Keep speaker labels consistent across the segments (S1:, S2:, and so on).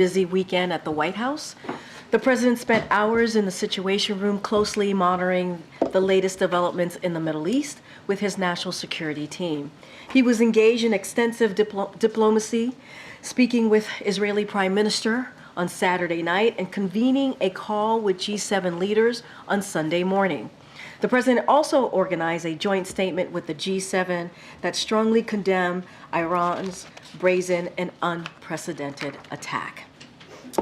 S1: Busy weekend at the White House. The president spent hours in the Situation Room closely monitoring the latest developments in the Middle East with his national security team. He was engaged in extensive diplomacy, speaking with Israeli Prime Minister on Saturday night and convening a call with G7 leaders on Sunday morning. The president also organized a joint statement with the G7 that strongly condemned Iran's brazen and unprecedented attack.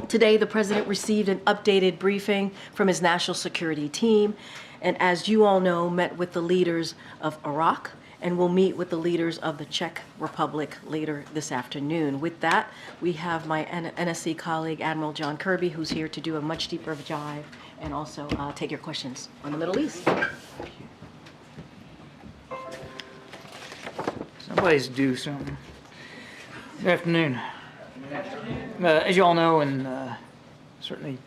S1: Today, the president received an updated briefing from his national security team, and as you all know, met with the leaders of Iraq and will meet with the leaders of the Czech Republic later this afternoon. With that, we have my NSC colleague, Admiral John Kirby, who's here to do a much deeper dive and also take your questions on the Middle East.
S2: Somebody's due something. Good afternoon. As you all know, and certainly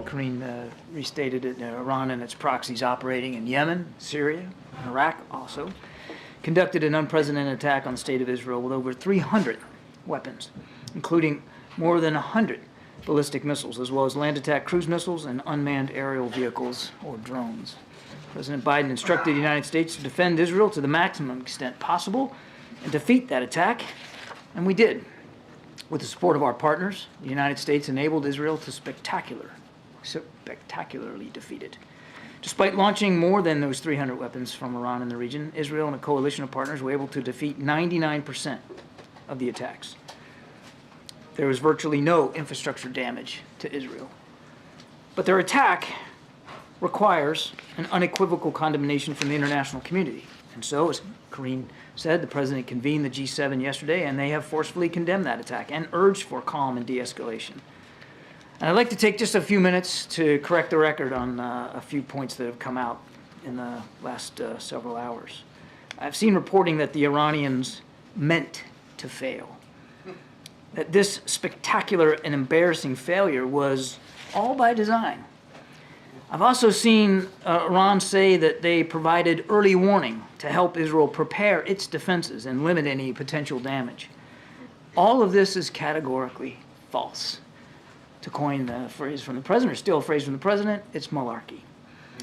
S2: Karine restated it, Iran and its proxies operating in Yemen, Syria, and Iraq also conducted an unprecedented attack on the state of Israel with over 300 weapons, including more than 100 ballistic missiles, as well as land attack cruise missiles and unmanned aerial vehicles or drones. President Biden instructed the United States to defend Israel to the maximum extent possible and defeat that attack, and we did. With the support of our partners, the United States enabled Israel to spectacularly defeat it. Despite launching more than those 300 weapons from Iran in the region, Israel and a coalition of partners were able to defeat 99% of the attacks. There was virtually no infrastructure damage to Israel. But their attack requires an unequivocal condemnation from the international community. And so, as Karine said, the president convened the G7 yesterday, and they have forcefully condemned that attack and urged for calm and de-escalation. And I'd like to take just a few minutes to correct the record on a few points that have come out in the last several hours. I've seen reporting that the Iranians meant to fail, that this spectacular and embarrassing failure was all by design. I've also seen Iran say that they provided early warning to help Israel prepare its defenses and limit any potential damage. All of this is categorically false. To coin the phrase from the president, or steal a phrase from the president, it's malarkey.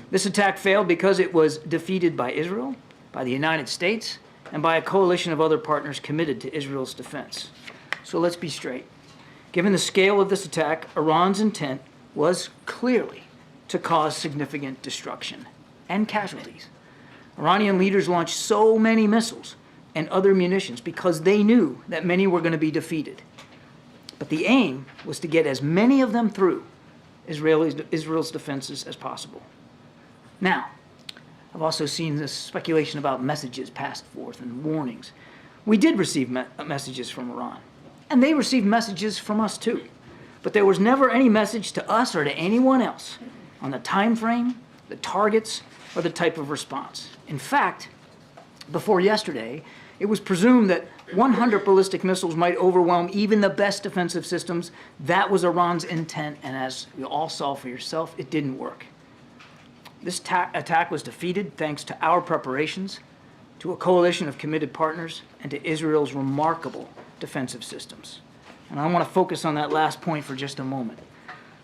S2: This attack failed because it was defeated by Israel, by the United States, and by a coalition of other partners committed to Israel's defense. So let's be straight. Given the scale of this attack, Iran's intent was clearly to cause significant destruction and casualties. Iranian leaders launched so many missiles and other munitions because they knew that many were going to be defeated. But the aim was to get as many of them through Israel's defenses as possible. Now, I've also seen this speculation about messages passed forth and warnings. We did receive messages from Iran, and they received messages from us too. But there was never any message to us or to anyone else on the time frame, the targets, or the type of response. In fact, before yesterday, it was presumed that 100 ballistic missiles might overwhelm even the best defensive systems. That was Iran's intent, and as you all saw for yourself, it didn't work. This attack was defeated thanks to our preparations, to a coalition of committed partners, and to Israel's remarkable defensive systems. And I want to focus on that last point for just a moment.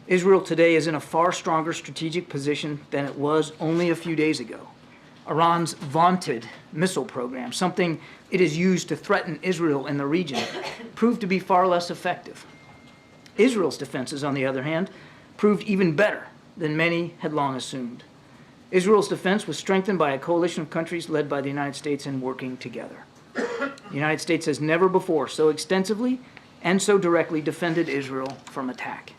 S2: Israel today is in a far stronger strategic position than it was only a few days ago. Iran's vaunted missile program, something it has used to threaten Israel in the region, proved to be far less effective. Israel's defenses, on the other hand, proved even better than many had long assumed. Israel's defense was strengthened by a coalition of countries led by the United States and working together. The United States has never before so extensively and so directly defended Israel from attack.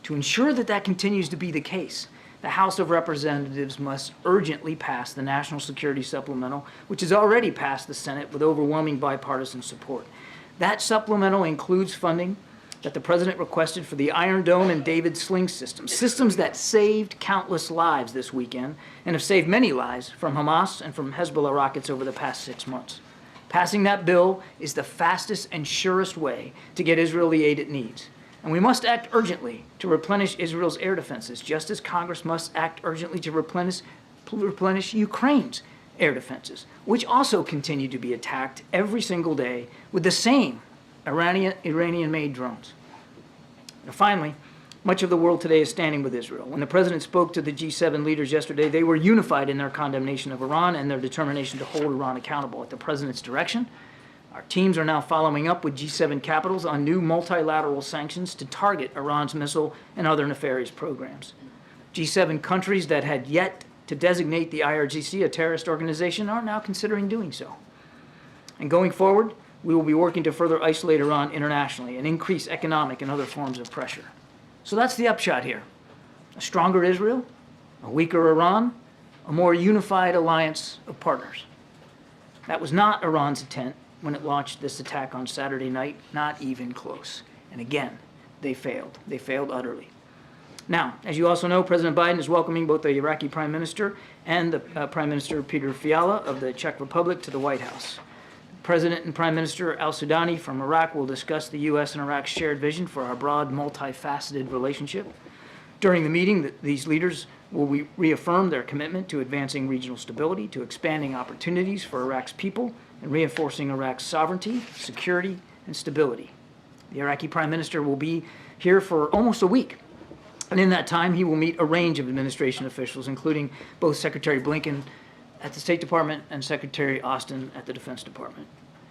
S2: To ensure that that continues to be the case, the House of Representatives must urgently pass the National Security Supplemental, which has already passed the Senate with overwhelming bipartisan support. That supplemental includes funding that the President requested for the Iron Dome and David Sling systems, systems that saved countless lives this weekend and have saved many lives from Hamas and from Hezbollah rockets over the past 6 months. Passing that bill is the fastest and surest way to get Israel the aid it needs. And we must act urgently to replenish Israel's air defenses, just as Congress must act urgently to replenish Ukraine's air defenses, which also continue to be attacked every single day with the same Iranian-made drones. Now, finally, much of the world today is standing with Israel. When the president spoke to the G7 leaders yesterday, they were unified in their condemnation of Iran and their determination to hold Iran accountable. At the president's direction, our teams are now following up with G7 capitals on new multilateral sanctions to target Iran's missile and other nefarious programs. G7 countries that had yet to designate the IRGC a terrorist organization are now considering doing so. And going forward, we will be working to further isolate Iran internationally and increase economic and other forms of pressure. So that's the upshot here. A stronger Israel, a weaker Iran, a more unified alliance of partners. That was not Iran's intent when it launched this attack on Saturday night, not even close. And again, they failed. They failed utterly. Now, as you also know, President Biden is welcoming both the Iraqi Prime Minister and the Prime Minister Peter Fiala of the Czech Republic to the White House. President and Prime Minister al-Sudani from Iraq will discuss the U.S. and Iraq's shared vision for our broad, multifaceted relationship. During the meeting, these leaders will reaffirm their commitment to advancing regional stability, to expanding opportunities for Iraq's people, and reinforcing Iraq's sovereignty, security, and stability. The Iraqi Prime Minister will be here for almost a week. And in that time, he will meet a range of administration officials, including both Secretary Blinken at the State Department and Secretary Austin at the Defense Department.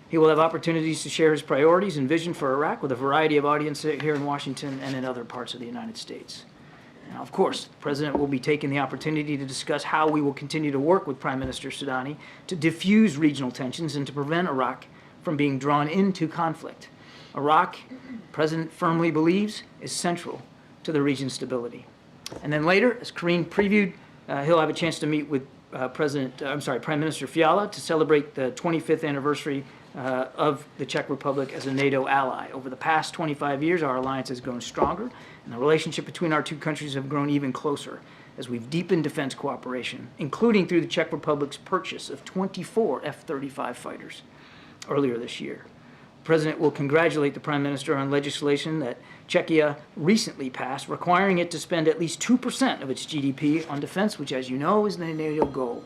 S2: He will have opportunities to share his priorities and vision for Iraq with a variety of audiences here in Washington and in other parts of the United States. Now, of course, the President will be taking the opportunity to discuss how we will continue to work with Prime Minister Sudani to diffuse regional tensions and to prevent Iraq from being drawn into conflict. Iraq, the President firmly believes, is central to the region's stability. And then later, as Karine previewed, he'll have a chance to meet with Prime Minister Fiala to celebrate the 25th anniversary of the Czech Republic as a NATO ally. Over the past 25 years, our alliance has grown stronger, and the relationship between our two countries have grown even closer as we've deepened defense cooperation, including through the Czech Republic's purchase of 24 F-35 fighters earlier this year. The President will congratulate the Prime Minister on legislation that Czechia recently passed, requiring it to spend at least 2% of its GDP on defense, which, as you know, is the NATO goal.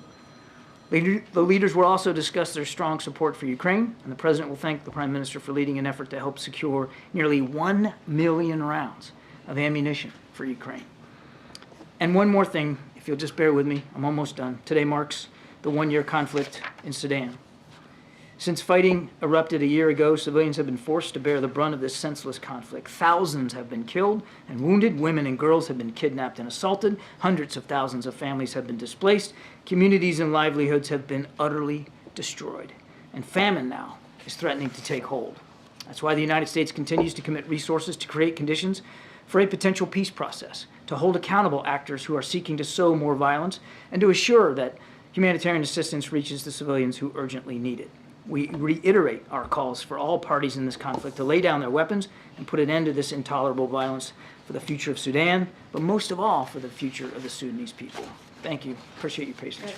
S2: The leaders will also discuss their strong support for Ukraine, and the President will thank the Prime Minister for leading an effort to help secure nearly 1 million rounds of ammunition for Ukraine. And one more thing, if you'll just bear with me, I'm almost done. Today marks the one-year conflict in Sudan. Since fighting erupted a year ago, civilians have been forced to bear the brunt of this senseless conflict. Thousands have been killed and wounded. Women and girls have been kidnapped and assaulted. Hundreds of thousands of families have been displaced. Communities and livelihoods have been utterly destroyed. And famine now is threatening to take hold. That's why the United States continues to commit resources to create conditions for a potential peace process, to hold accountable actors who are seeking to sow more violence, and to assure that humanitarian assistance reaches the civilians who urgently need it. We reiterate our calls for all parties in this conflict to lay down their weapons and put an end to this intolerable violence for the future of Sudan, but most of all for the future of the Sudanese people. Thank you. Appreciate your patience.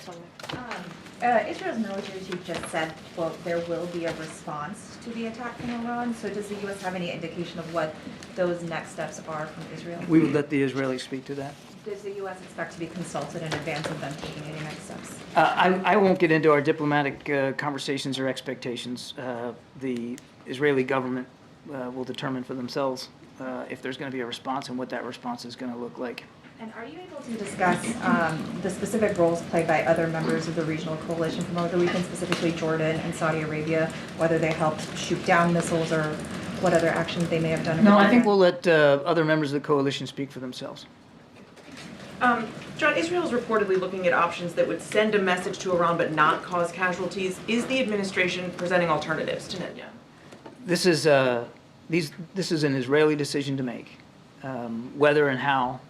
S3: Israel's military chief just said, well, there will be a response to the attack from Iran. So does the U.S. have any indication of what those next steps are from Israel?
S2: We would let the Israelis speak to that.
S3: Does the U.S. expect to be consulted in advance of them taking any next steps?
S2: I won't get into our diplomatic conversations or expectations. The Israeli government will determine for themselves if there's going to be a response and what that response is going to look like.
S3: And are you able to discuss the specific roles played by other members of the regional coalition from over the weekend, specifically Jordan and Saudi Arabia, whether they helped shoot down missiles or what other actions they may have done?
S2: No, I think we'll let other members of the coalition speak for themselves.
S4: John, Israel is reportedly looking at options that would send a message to Iran but not cause casualties. Is the administration presenting alternatives to Netanyahu?
S2: This is an Israeli decision to make, whether and how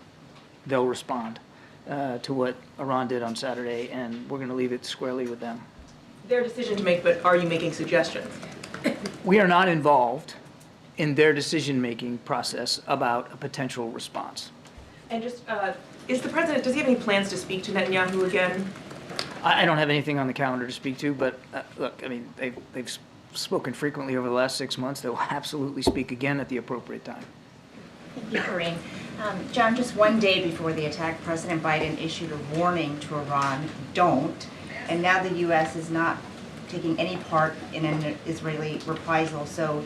S2: they'll respond to what Iran did on Saturday, and we're going to leave it squarely with them.
S4: Their decision to make, but are you making suggestions?
S2: We are not involved in their decision-making process about a potential response.
S4: And just, does he have any plans to speak to Netanyahu again?
S2: I don't have anything on the calendar to speak to, but look, I mean, they've spoken frequently over the last 6 months. They will absolutely speak again at the appropriate time.
S5: Thank you, Karine. John, just one day before the attack, President Biden issued a warning to Iran, don't, and now the U.S. is not taking any part in an Israeli reprisal. So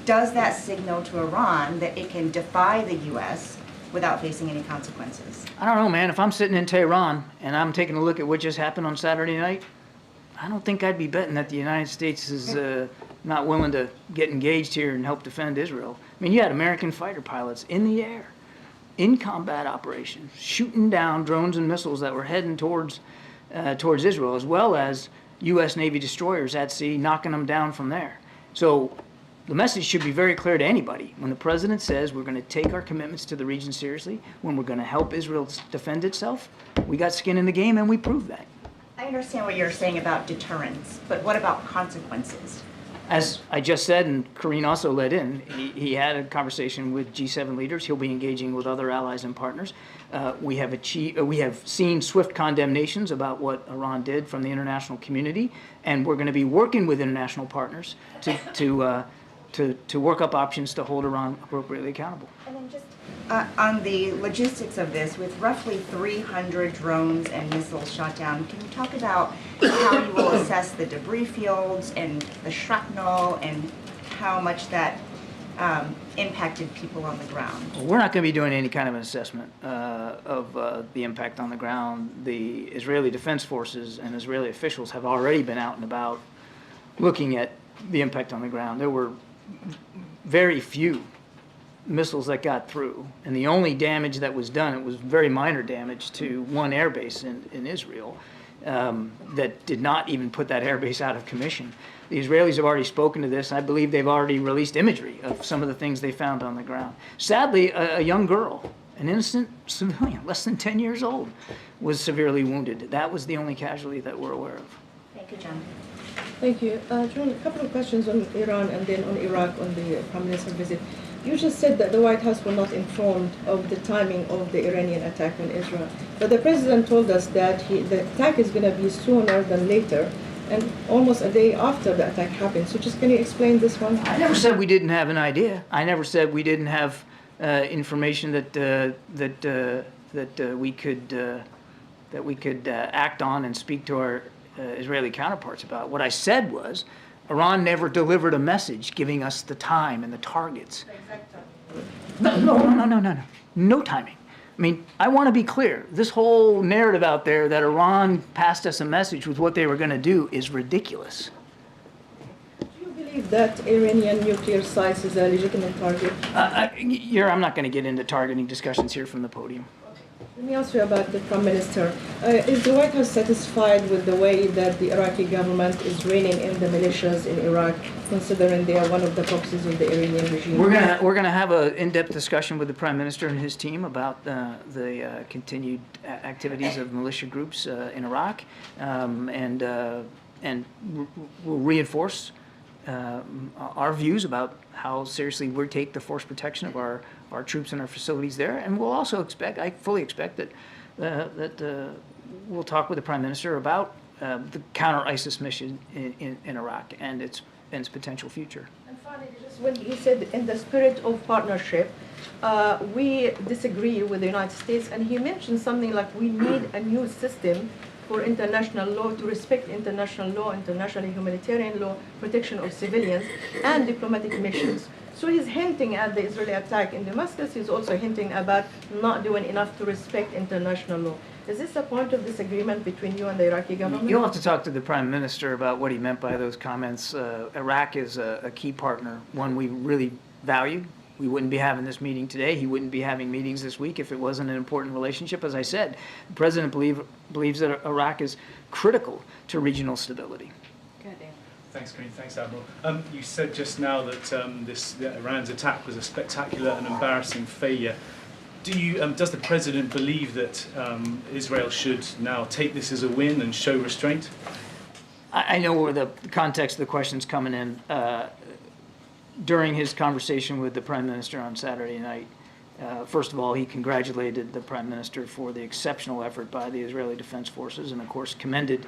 S5: does that signal to Iran that it can defy the U.S. without facing any consequences?
S2: I don't know, man. If I'm sitting in Tehran and I'm taking a look at what just happened on Saturday night, I don't think I'd be betting that the United States is not willing to get engaged here and help defend Israel. I mean, you had American fighter pilots in the air, in combat operations, shooting down drones and missiles that were heading towards Israel, as well as U.S. Navy destroyers at sea, knocking them down from there. So the message should be very clear to anybody. When the president says we're going to take our commitments to the region seriously, when we're going to help Israel defend itself, we got skin in the game and we proved that.
S5: I understand what you're saying about deterrence, but what about consequences?
S2: As I just said, and Karine also led in, he had a conversation with G7 leaders. He'll be engaging with other allies and partners. We have seen swift condemnations about what Iran did from the international community, and we're going to be working with international partners to work up options to hold Iran appropriately accountable.
S5: And then just on the logistics of this, with roughly 300 drones and missiles shot down, can you talk about how you will assess the debris fields and the shrapnel and how much that impacted people on the ground?
S2: We're not going to be doing any kind of an assessment of the impact on the ground. The Israeli Defense Forces and Israeli officials have already been out and about looking at the impact on the ground. There were very few missiles that got through, and the only damage that was done, it was very minor damage to one airbase in Israel that did not even put that airbase out of commission. The Israelis have already spoken to this. I believe they've already released imagery of some of the things they found on the ground. Sadly, a young girl, an innocent civilian, less than 10 years old, was severely wounded. That was the only casualty that we're aware of.
S5: Thank you, John.
S6: Thank you. John, a couple of questions on Iran and then on Iraq on the Prime Minister visit. You just said that the White House were not informed of the timing of the Iranian attack on Israel. But the President told us that the attack is going to be sooner than later, and almost a day after the attack happened. So just can you explain this one?
S2: I never said we didn't have an idea. I never said we didn't have information that we could act on and speak to our Israeli counterparts about. What I said was, Iran never delivered a message giving us the time and the targets. No timing. I mean, I want to be clear. This whole narrative out there that Iran passed us a message with what they were going to do is ridiculous.
S6: Do you believe that Iranian nuclear sites is a legitimate target?
S2: I'm not going to get into targeting discussions here from the podium.
S6: Let me ask you about the Prime Minister. Is the White House satisfied with the way that the Iraqi government is reining in the militias in Iraq, considering they are one of the proxies of the Iranian regime?
S2: We're gonna have an in-depth discussion with the Prime Minister and his team about the continued activities of militia groups in Iraq, and we'll reinforce our views about how seriously we take the force protection of our troops and our facilities there, and we'll also I fully expect that we'll talk with the Prime Minister about the counter-ISIS mission in Iraq and its potential future.
S6: And finally, just when he said in the spirit of partnership, we disagree with the United States, and he mentioned something like we need a new system for international law, to respect international law, international humanitarian law, protection of civilians, and diplomatic missions. So he's hinting at the Israeli attack in Damascus. He's also hinting about not doing enough to respect international law. Is this a point of disagreement between you and the Iraqi government?
S2: You'll have to talk to the Prime Minister about what he meant by those comments. Iraq is a key partner, one we really value. We wouldn't be having this meeting today. He wouldn't be having meetings this week if it wasn't an important relationship. As I said, the President believes that Iraq is critical to regional stability.
S7: Thanks, Karine. Thanks, Admiral. You said just now that Iran's attack was a spectacular and embarrassing failure. Does the President believe that Israel should now take this as a win and show restraint?
S2: I know where the context of the question's coming in. During his conversation with the Prime Minister on Saturday night, first of all, he congratulated the Prime Minister for the exceptional effort by the Israeli Defense Forces and, of course, commended,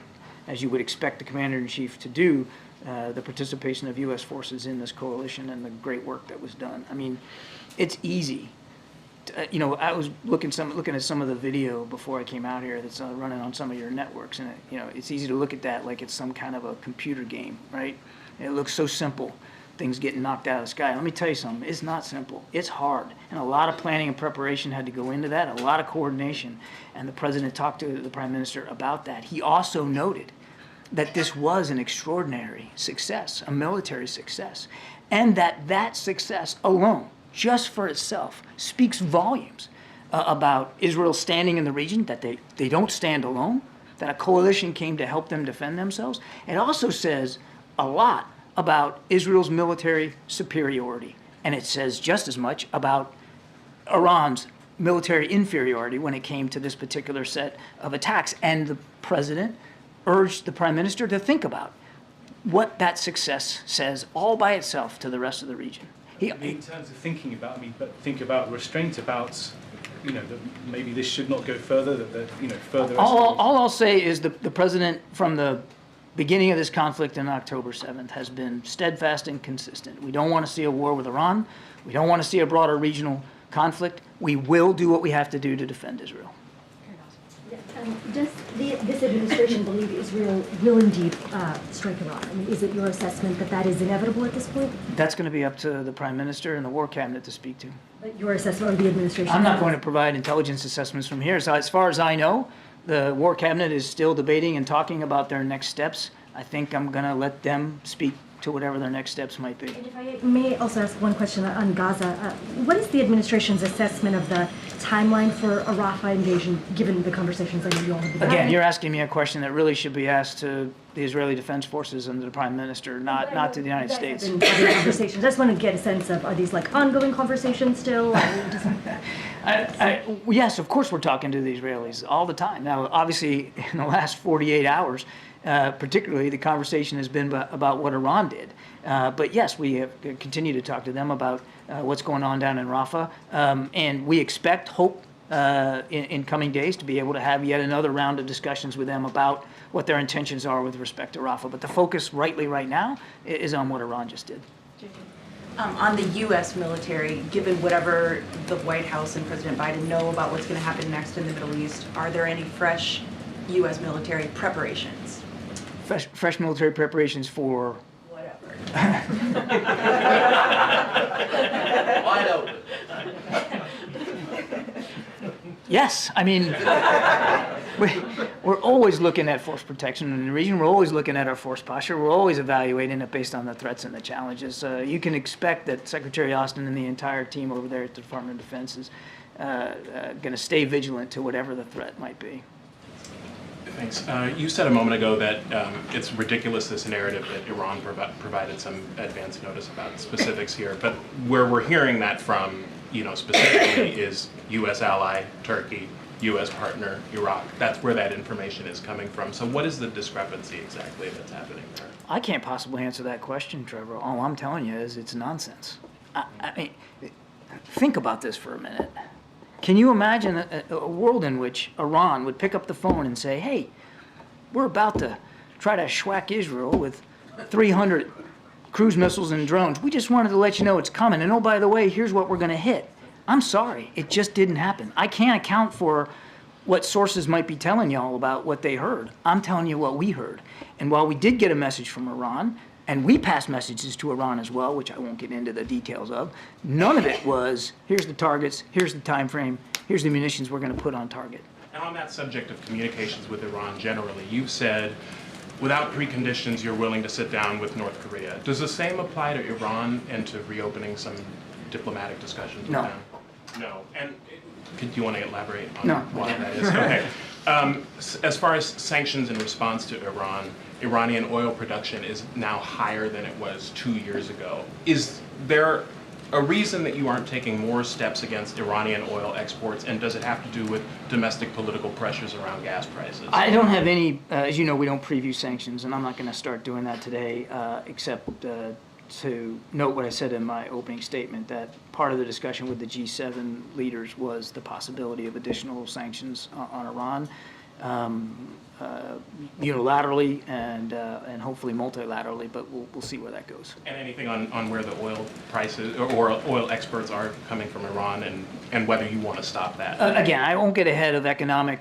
S2: as you would expect the Commander-in-Chief to do, the participation of U.S. forces in this coalition and the great work that was done. I mean, it's easy. I was looking at some of the video before I came out here that's running on some of your networks, and it's easy to look at that like it's some kind of a computer game, right? It looks so simple. things getting knocked out of the sky. Let me tell you something, it's not simple. It's hard. And a lot of planning and preparation had to go into that, a lot of coordination. And the president talked to the prime minister about that. He also noted that this was an extraordinary success, a military success, and that success alone, just for itself, speaks volumes about Israel standing in the region, that they don't stand alone, that a coalition came to help them defend themselves. It also says a lot about Israel's military superiority, and it says just as much about Iran's military inferiority when it came to this particular set of attacks. And the president urged the prime minister to think about what that success says all by itself to the rest of the region.
S7: In terms of thinking about, but think about restraint, about, that maybe this should not go further, that further.
S2: All I'll say is the president, from the beginning of this conflict on October 7th, has been steadfast and consistent. We don't want to see a war with Iran. We don't want to see a broader regional conflict. We will do what we have to do to defend Israel.
S8: Does this administration believe Israel will indeed strike Iran? I mean, is it your assessment that that is inevitable at this point?
S2: That's going to be up to the prime minister and the war cabinet to speak to.
S8: But your assessment of the administration?
S2: I'm not going to provide intelligence assessments from here. So as far as I know, the war cabinet is still debating and talking about their next steps. I think I'm going to let them speak to whatever their next steps might be.
S8: And if I may also ask one question on Gaza, what is the administration's assessment of the timeline for a Rafah invasion, given the conversations I know you all have been having?
S2: Again, you're asking me a question that really should be asked to the Israeli Defense Forces and the Prime Minister, not to the United States.
S8: Conversations. I just want to get a sense of, are these like ongoing conversations still?
S2: Yes, of course we're talking to the Israelis all the time. Now, obviously, in the last 48 hours, particularly, the conversation has been about what Iran did. But yes, we have continued to talk to them about what's going on down in Rafah. And we hope in coming days to be able to have yet another round of discussions with them about what their intentions are with respect to Rafah. But the focus rightly right now is on what Iran just did.
S9: On the U.S. military, given whatever the White House and President Biden know about what's going to happen next in the Middle East, are there any fresh U.S. military preparations?
S2: Fresh military preparations for
S9: Whatever.
S10: Wide open.
S2: Yes, I mean, we're always looking at force protection in the region. We're always looking at our force posture. We're always evaluating it based on the threats and the challenges. You can expect that Secretary Austin and the entire team over there at the Department of Defense is going to stay vigilant to whatever the threat might be.
S11: Thanks. You said a moment ago that it's ridiculous, this narrative that Iran provided some advance notice about specifics here, but where we're hearing that from, specifically is U.S. ally Turkey, U.S. partner Iraq. That's where that information is coming from. So what is the discrepancy exactly that's happening there?
S2: I can't possibly answer that question, Trevor. All I'm telling you is it's nonsense. I mean, think about this for a minute. Can you imagine a world in which Iran would pick up the phone and say, hey, we're about to try to schwack Israel with 300 cruise missiles and drones. We just wanted to let you know it's coming. And oh, by the way, here's what we're going to hit. I'm sorry. It just didn't happen. I can't account for what sources might be telling y'all about what they heard. I'm telling you what we heard. And while we did get a message from Iran, and we passed messages to Iran as well, which I won't get into the details of, none of it was, here's the targets, here's the time frame, here's the munitions we're going to put on target.
S11: And on that subject of communications with Iran generally, you've said without preconditions you're willing to sit down with North Korea. Does the same apply to Iran and to reopening some diplomatic discussions with
S2: No.
S11: them? No. And do you want to elaborate on
S2: No.
S11: why that is? Okay. As far as sanctions in response to Iran, Iranian oil production is now higher than it was 2 years ago. Is there a reason that you aren't taking more steps against Iranian oil exports, and does it have to do with domestic political pressures around gas prices?
S2: I don't have any, as you know, we don't preview sanctions, and I'm not going to start doing that today, except to note what I said in my opening statement, that part of the discussion with the G7 leaders was the possibility of additional sanctions on Iran, unilaterally and hopefully multilaterally, but we'll see where that goes.
S11: And anything on where the oil prices or oil exports are coming from Iran, and whether you want to stop that?
S2: Again, I won't get ahead of economic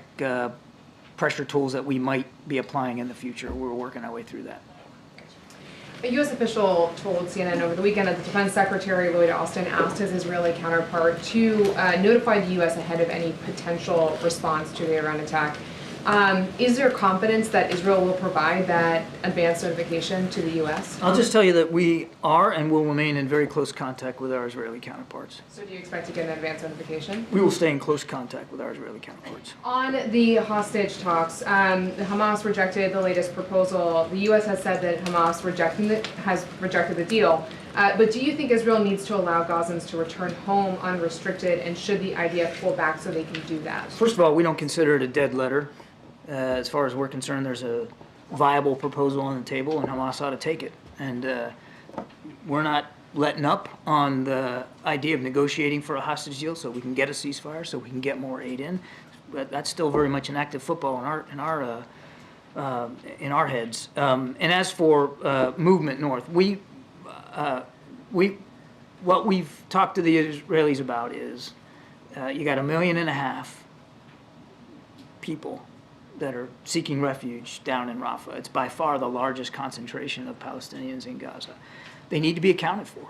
S2: pressure tools that we might be applying in the future. We're working our way through that.
S12: A U.S. official told CNN over the weekend that the Defense Secretary Lloyd Austin asked his Israeli counterpart to notify the U.S. ahead of any potential response to the Iran attack. Is there confidence that Israel will provide that advance notification to the U.S.?
S2: I'll just tell you that we are and will remain in very close contact with our Israeli counterparts.
S12: So do you expect to get an advance notification?
S2: We will stay in close contact with our Israeli counterparts.
S12: On the hostage talks, Hamas rejected the latest proposal. The U.S. has said that Hamas has rejected the deal. But do you think Israel needs to allow Gazans to return home unrestricted, and should the IDF pull back so they can do that?
S2: First of all, we don't consider it a dead letter. As far as we're concerned, there's a viable proposal on the table, and Hamas ought to take it. And we're not letting up on the idea of negotiating for a hostage deal so we can get a ceasefire, so we can get more aid in. But that's still very much an active football in our heads. And as for movement north, what we've talked to the Israelis about is you got 1.5 million people that are seeking refuge down in Rafah. It's by far the largest concentration of Palestinians in Gaza. They need to be accounted for.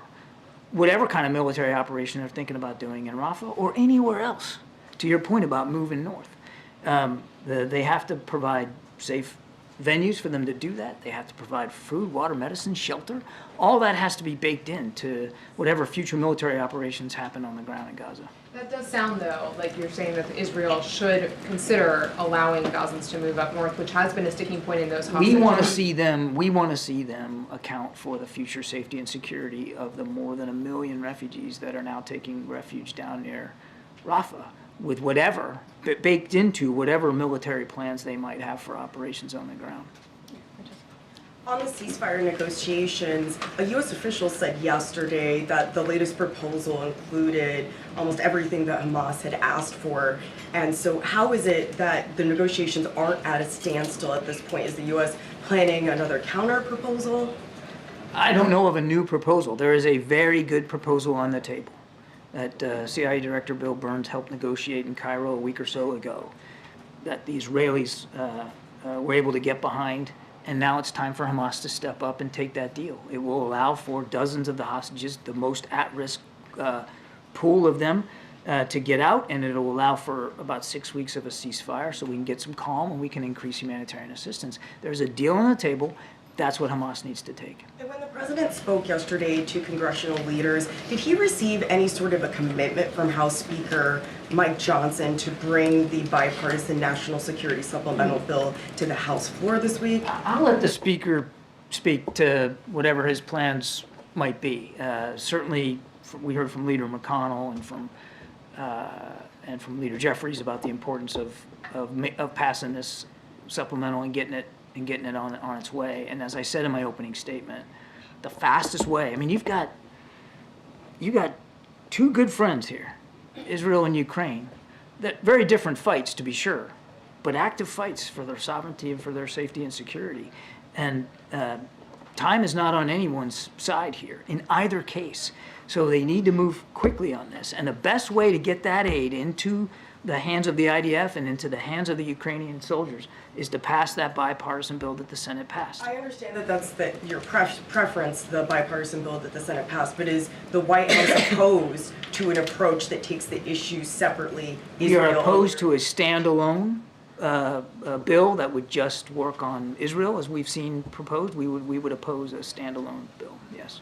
S2: Whatever kind of military operation they're thinking about doing in Rafah or anywhere else, to your point about moving north, they have to provide safe venues for them to do that. They have to provide food, water, medicine, shelter. All that has to be baked into whatever future military operations happen on the ground in Gaza.
S12: That does sound, though, like you're saying that Israel should consider allowing Gazans to move up north, which has been a sticking point in those hostages.
S2: We want to see them account for the future safety and security of the more than 1 million refugees that are now taking refuge down near Rafah, with whatever baked into whatever military plans they might have for operations on the ground.
S13: On the ceasefire negotiations, a U.S. official said yesterday that the latest proposal included almost everything that Hamas had asked for. And so how is it that the negotiations aren't at a standstill at this point? Is the U.S. planning another counter proposal?
S2: I don't know of a new proposal. There is a very good proposal on the table that CIA Director Bill Burns helped negotiate in Cairo a week or so ago, that the Israelis were able to get behind. And now it's time for Hamas to step up and take that deal. It will allow for dozens of the hostages, the most at-risk pool of them, to get out, and it'll allow for about 6 weeks of a ceasefire so we can get some calm and we can increase humanitarian assistance. There's a deal on the table. That's what Hamas needs to take.
S13: And when the president spoke yesterday to congressional leaders, did he receive any sort of a commitment from House Speaker Mike Johnson to bring the bipartisan national security supplemental bill to the House floor this week?
S2: I'll let the Speaker speak to whatever his plans might be. Certainly, we heard from Leader McConnell and from Leader Jeffries about the importance of passing this supplemental and getting it on its way. And as I said in my opening statement, the fastest way, I mean, you got two good friends here, Israel and Ukraine, that very different fights to be sure, but active fights for their sovereignty and for their safety and security. And time is not on anyone's side here in either case. So they need to move quickly on this. And the best way to get that aid into the hands of the IDF and into the hands of the Ukrainian soldiers is to pass that bipartisan bill that the Senate passed.
S13: I understand that that's your preference, the bipartisan bill that the Senate passed, but is the White House opposed to an approach that takes the issues separately?
S2: We are opposed to a standalone bill that would just work on Israel, as we've seen proposed. We would oppose a standalone bill, yes.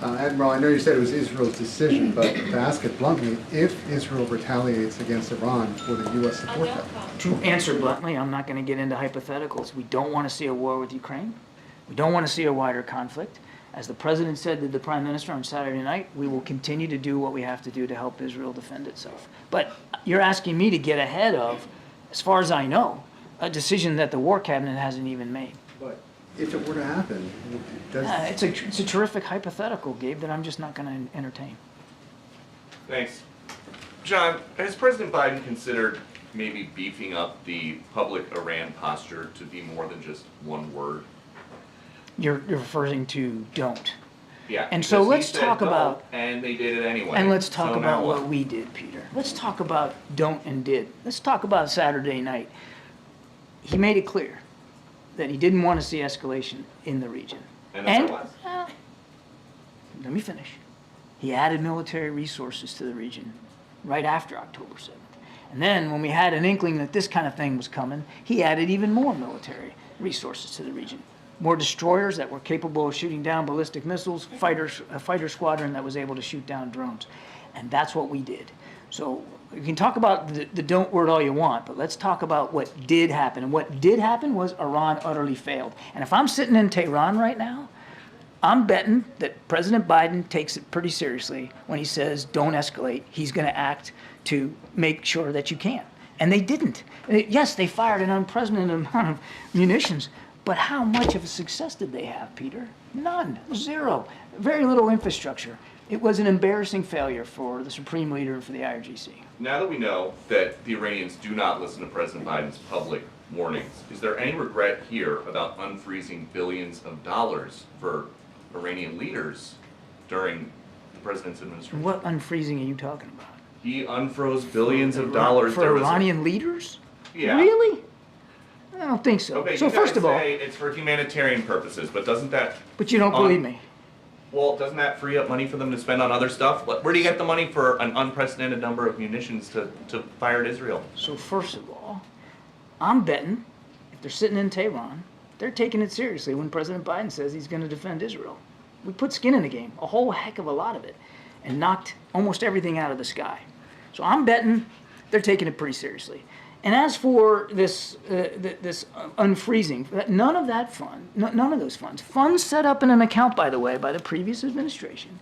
S14: Admiral, I know you said it was Israel's decision, but to ask it bluntly, if Israel retaliates against Iran, will the U.S. support that?
S2: To answer bluntly, I'm not going to get into hypotheticals. We don't want to see a war with Ukraine. We don't want to see a wider conflict. As the President said to the Prime Minister on Saturday night, we will continue to do what we have to do to help Israel defend itself. But you're asking me to get ahead of, as far as I know, a decision that the War Cabinet hasn't even made.
S14: But if it were to happen,
S2: it's a terrific hypothetical, Gabe, that I'm just not going to entertain.
S10: Thanks. John, has President Biden considered maybe beefing up the public Iran posture to be more than just one word?
S2: You're referring to don't.
S10: Yeah.
S2: And so let's talk about...
S10: And they did it anyway.
S2: And let's talk about what we did, Peter. Let's talk about don't and did. Let's talk about Saturday night. He made it clear that he didn't want to see escalation in the region.
S10: And that's our last.
S2: Let me finish. He added military resources to the region right after October 7th. And then when we had an inkling that this kind of thing was coming, he added even more military resources to the region. More destroyers that were capable of shooting down ballistic missiles, a fighter squadron that was able to shoot down drones. And that's what we did. So you can talk about the don't word all you want, but let's talk about what did happen. And what did happen was Iran utterly failed. And if I'm sitting in Tehran right now, I'm betting that President Biden takes it pretty seriously when he says, don't escalate. He's going to act to make sure that you can't. And they didn't. Yes, they fired an unprecedented amount of munitions, but how much of a success did they have, Peter? None. Zero. Very little infrastructure. It was an embarrassing failure for the Supreme Leader and for the IRGC.
S10: Now that we know that the Iranians do not listen to President Biden's public warnings, is there any regret here about unfreezing billions of dollars for Iranian leaders during the president's administration?
S2: What unfreezing are you talking about?
S10: He unfroze billions of dollars.
S2: For Iranian leaders?
S10: Yeah.
S2: Really? I don't think so.
S10: Okay,
S2: So
S10: you
S2: first
S10: guys
S2: of all,
S10: say it's for humanitarian purposes, but doesn't that...
S2: but you don't believe me.
S10: Well, doesn't that free up money for them to spend on other stuff? Where do you get the money for an unprecedented number of munitions to fire at Israel?
S2: So first of all, I'm betting if they're sitting in Tehran, they're taking it seriously when President Biden says he's going to defend Israel. We put skin in the game, a whole heck of a lot of it, and knocked almost everything out of the sky. So I'm betting they're taking it pretty seriously. And as for this unfreezing, none of that fund, none of those funds set up in an account, by the way, by the previous administration,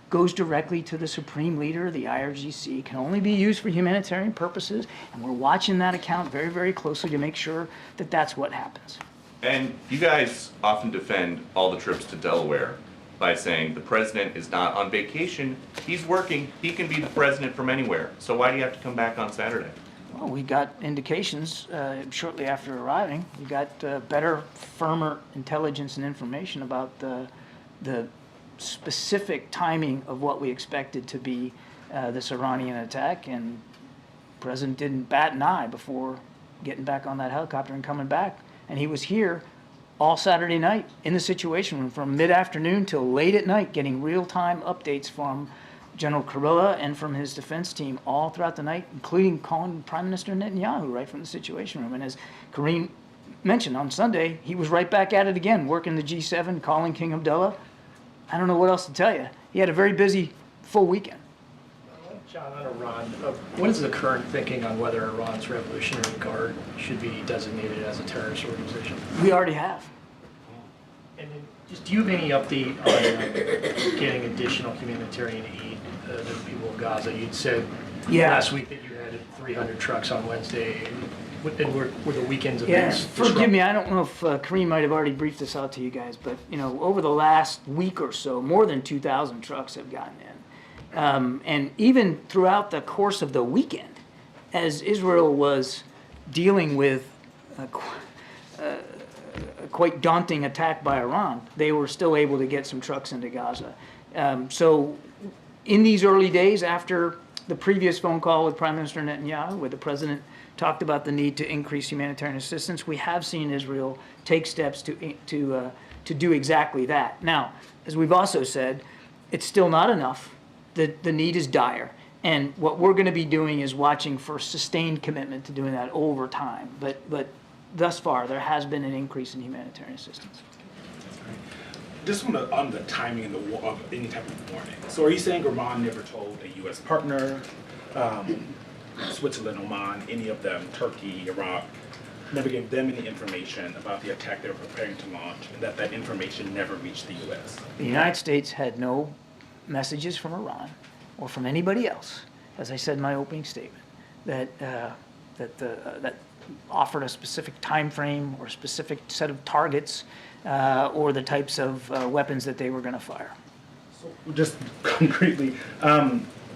S2: goes directly to the Supreme Leader, the IRGC, can only be used for humanitarian purposes, and we're watching that account very, very closely to make sure that that's what happens.
S10: And you guys often defend all the trips to Delaware by saying the president is not on vacation, he's working, he can be the president from anywhere. So why do you have to come back on Saturday?
S2: Well, we got indications shortly after arriving. We got better, firmer intelligence and information about the specific timing of what we expected to be this Iranian attack, and the president didn't bat an eye before getting back on that helicopter and coming back. And he was here all Saturday night in the Situation Room from mid-afternoon till late at night, getting real-time updates from General Kirby and from his defense team all throughout the night, including calling Prime Minister Netanyahu right from the Situation Room. And as Karine mentioned, on Sunday, he was right back at it again, working the G7, calling King Abdullah. I don't know what else to tell you. He had a very busy, full weekend.
S15: John, on Iran, what is the current thinking on whether Iran's Revolutionary Guard should be designated as a terrorist organization?
S2: We already have.
S15: And then, just do you have any update on getting additional humanitarian aid to the people of Gaza? You'd said last week that you had 300 trucks on Wednesday. And were the weekends events?
S2: Forgive me, I don't know if Karine might have already briefed this out to you guys, but over the last week or so, more than 2,000 trucks have gotten in. And even throughout the course of the weekend, as Israel was dealing with a quite daunting attack by Iran, they were still able to get some trucks into Gaza. So in these early days after the previous phone call with Prime Minister Netanyahu, where the president talked about the need to increase humanitarian assistance, we have seen Israel take steps to do exactly that. Now, as we've also said, it's still not enough. The need is dire. And what we're going to be doing is watching for sustained commitment to doing that over time. But thus far, there has been an increase in humanitarian assistance.
S16: Just on the timing of any type of warning. So are you saying Iran never told a U.S. partner, Switzerland, Oman, any of them, Turkey, Iraq, never gave them any information about the attack they were preparing to launch, and that information never reached the U.S.?
S2: The United States had no messages from Iran or from anybody else, as I said in my opening statement, that offered a specific time frame or a specific set of targets or the types of weapons that they were going to fire.
S16: So just concretely,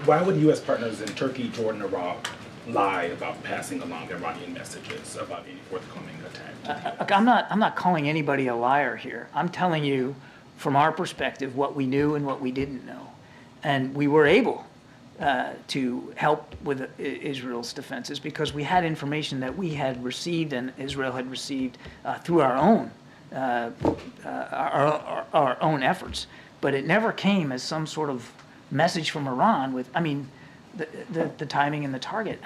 S16: why would U.S. partners in Turkey, Jordan, Iraq lie about passing along Iranian messages about any forthcoming attack?
S2: Look, I'm not calling anybody a liar here. I'm telling you, from our perspective, what we knew and what we didn't know. And we were able to help with Israel's defenses because we had information that we had received and Israel had received through our own our own efforts. But it never came as some sort of message from Iran with, I mean, the timing and the target.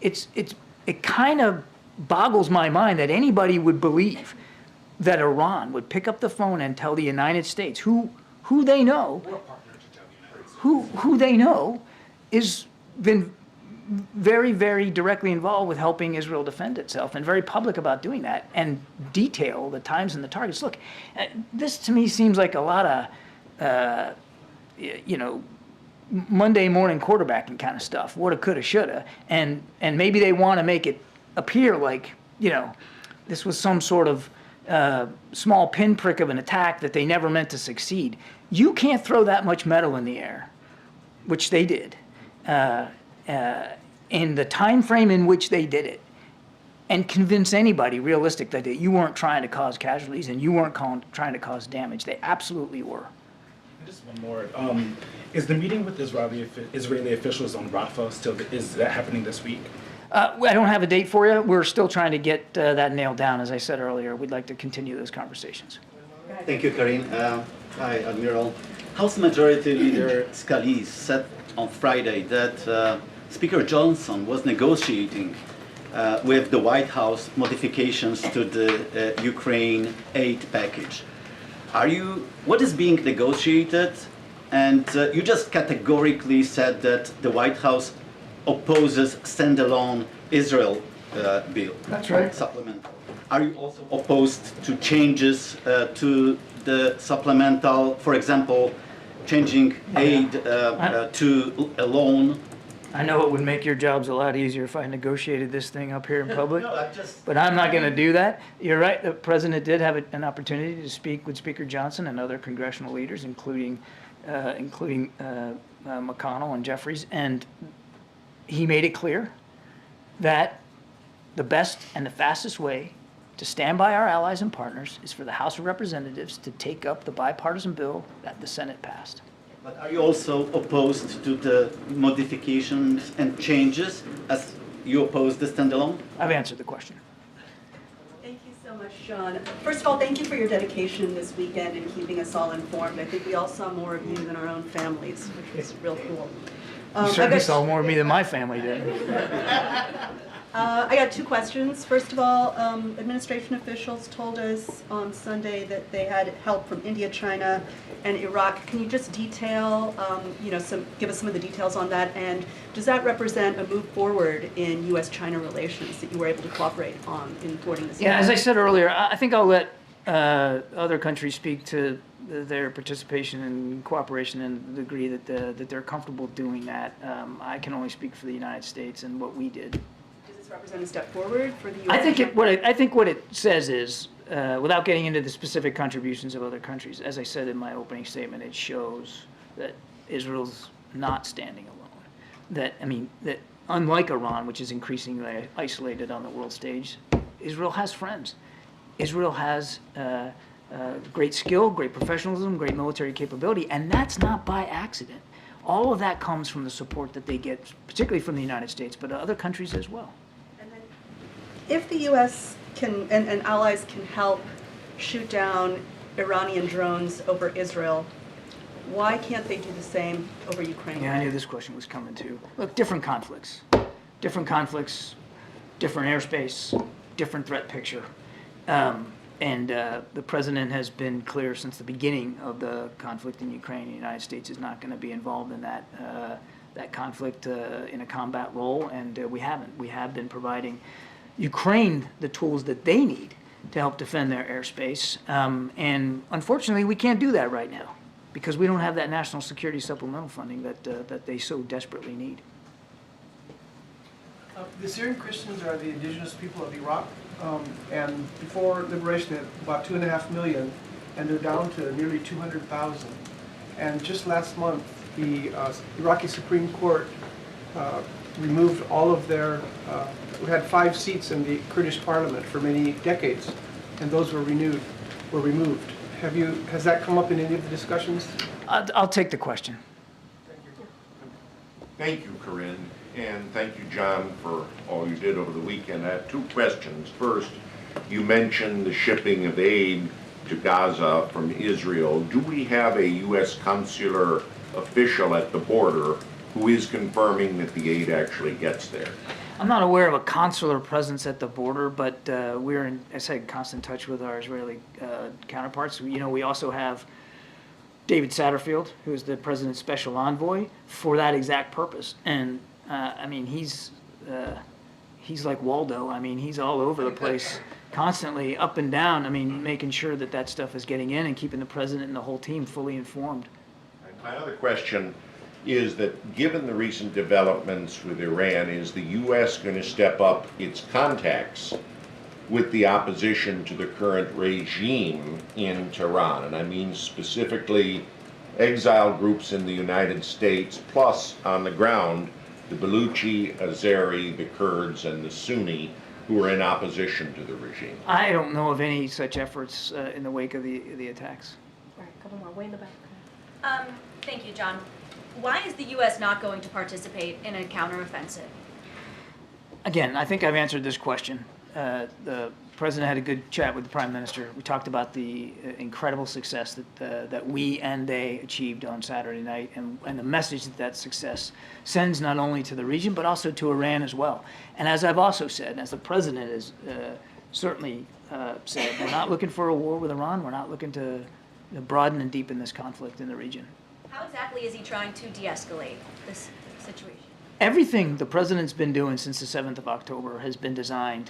S2: It kind of boggles my mind that anybody would believe that Iran would pick up the phone and tell the United States, who they know, who they know is been very, very directly involved with helping Israel defend itself and very public about doing that and detail the times and the targets. Look, this to me seems like a lot of, Monday morning quarterbacking kind of stuff, woulda, coulda, shoulda, and maybe they want to make it appear like, this was some sort of small pinprick of an attack that they never meant to succeed. You can't throw that much metal in the air, which they did, in the time frame in which they did it, and convince anybody realistic that you weren't trying to cause casualties and you weren't trying to cause damage. They absolutely were.
S16: Just one more. Is the meeting with Israeli officials on Rafah is that happening this week?
S2: I don't have a date for you. We're still trying to get that nailed down. As I said earlier, we'd like to continue those conversations.
S17: Thank you, Karine. Hi, Admiral. House Majority Leader Scalise said on Friday that Speaker Johnson was negotiating with the White House modifications to the Ukraine aid package. What is being negotiated? And you just categorically said that the White House opposes standalone Israel bill.
S2: That's right.
S17: Supplemental. Are you also opposed to changes to the supplemental, for example, changing aid to a loan?
S2: I know it would make your jobs a lot easier if I negotiated this thing up here in public, but I'm not going to do that. You're right, the president did have an opportunity to speak with Speaker Johnson and other congressional leaders, including McConnell and Jeffries, and he made it clear that the best and the fastest way to stand by our allies and partners is for the House of Representatives to take up the bipartisan bill that the Senate passed.
S17: But are you also opposed to the modifications and changes as you oppose the standalone?
S2: I've answered the question.
S18: Thank you so much, John. First of all, thank you for your dedication this weekend in keeping us all informed. I think we all saw more of you than our own families, which was real cool.
S2: You certainly saw more of me than my family did.
S18: I got two questions. First of all, administration officials told us on Sunday that they had help from India, China, and Iraq. Can you just detail, give us some of the details on that? And does that represent a move forward in U.S.-China relations that you were able to cooperate on in thwarting this?
S2: Yeah, as I said earlier, I think I'll let other countries speak to their participation and cooperation and the degree that they're comfortable doing that. I can only speak for the United States and what we did.
S18: Represent a step forward for the U.S.?
S2: I think what it says is, without getting into the specific contributions of other countries, as I said in my opening statement, it shows that Israel's not standing alone. That unlike Iran, which is increasingly isolated on the world stage, Israel has friends. Israel has great skill, great professionalism, great military capability, and that's not by accident. All of that comes from the support that they get, particularly from the United States, but other countries as well.
S18: If the U.S. and allies can help shoot down Iranian drones over Israel, why can't they do the same over Ukraine?
S2: Yeah, I knew this question was coming too. Look, different conflicts, different airspace, different threat picture. And the president has been clear since the beginning of the conflict in Ukraine. The United States is not going to be involved in that conflict in a combat role, and we haven't. We have been providing Ukraine the tools that they need to help defend their airspace. And unfortunately, we can't do that right now because we don't have that national security supplemental funding that they so desperately need.
S19: The Syrian Christians are the indigenous people of Iraq, and before liberation, they had about 2.5 million, and they're down to nearly 200,000. And just last month, the Iraqi Supreme Court removed all of their, we had 5 seats in the Kurdish parliament for many decades, and those were removed. Has that come up in any of the discussions?
S2: I'll take the question.
S20: Thank you, Karine, and thank you, John, for all you did over the weekend. I have 2 questions. First, You mentioned the shipping of aid to Gaza from Israel. Do we have a U.S. consular official at the border who is confirming that the aid actually gets there?
S2: I'm not aware of a consular presence at the border, but we're in, as I said, constant touch with our Israeli counterparts. You know, we also have David Satterfield, who is the president's special envoy for that exact purpose. And I mean, he's like Waldo. I mean, he's all over the place, constantly up and down. I mean, making sure that that stuff is getting in and keeping the president and the whole team fully informed.
S20: My other question is that given the recent developments with Iran, is the U.S. going to step up its contacts with the opposition to the current regime in Tehran? And I mean specifically exile groups in the United States, plus on the ground, the Baluchi, Azeri, the Kurds, and the Sunni, who are in opposition to the regime.
S2: I don't know of any such efforts in the wake of the attacks.
S8: All right, a couple more, way in the back.
S21: Thank you, John. Why is the U.S. not going to participate in a counteroffensive?
S2: Again, I think I've answered this question. The president had a good chat with the prime minister. We talked about the incredible success that we and they achieved on Saturday night, and the message that success sends not only to the region but also to Iran as well. And as I've also said, and as the president has certainly said, we're not looking for a war with Iran. We're not looking to broaden and deepen this conflict in the region.
S21: How exactly is he trying to de-escalate this situation?
S2: Everything the president's been doing since the 7th of October has been designed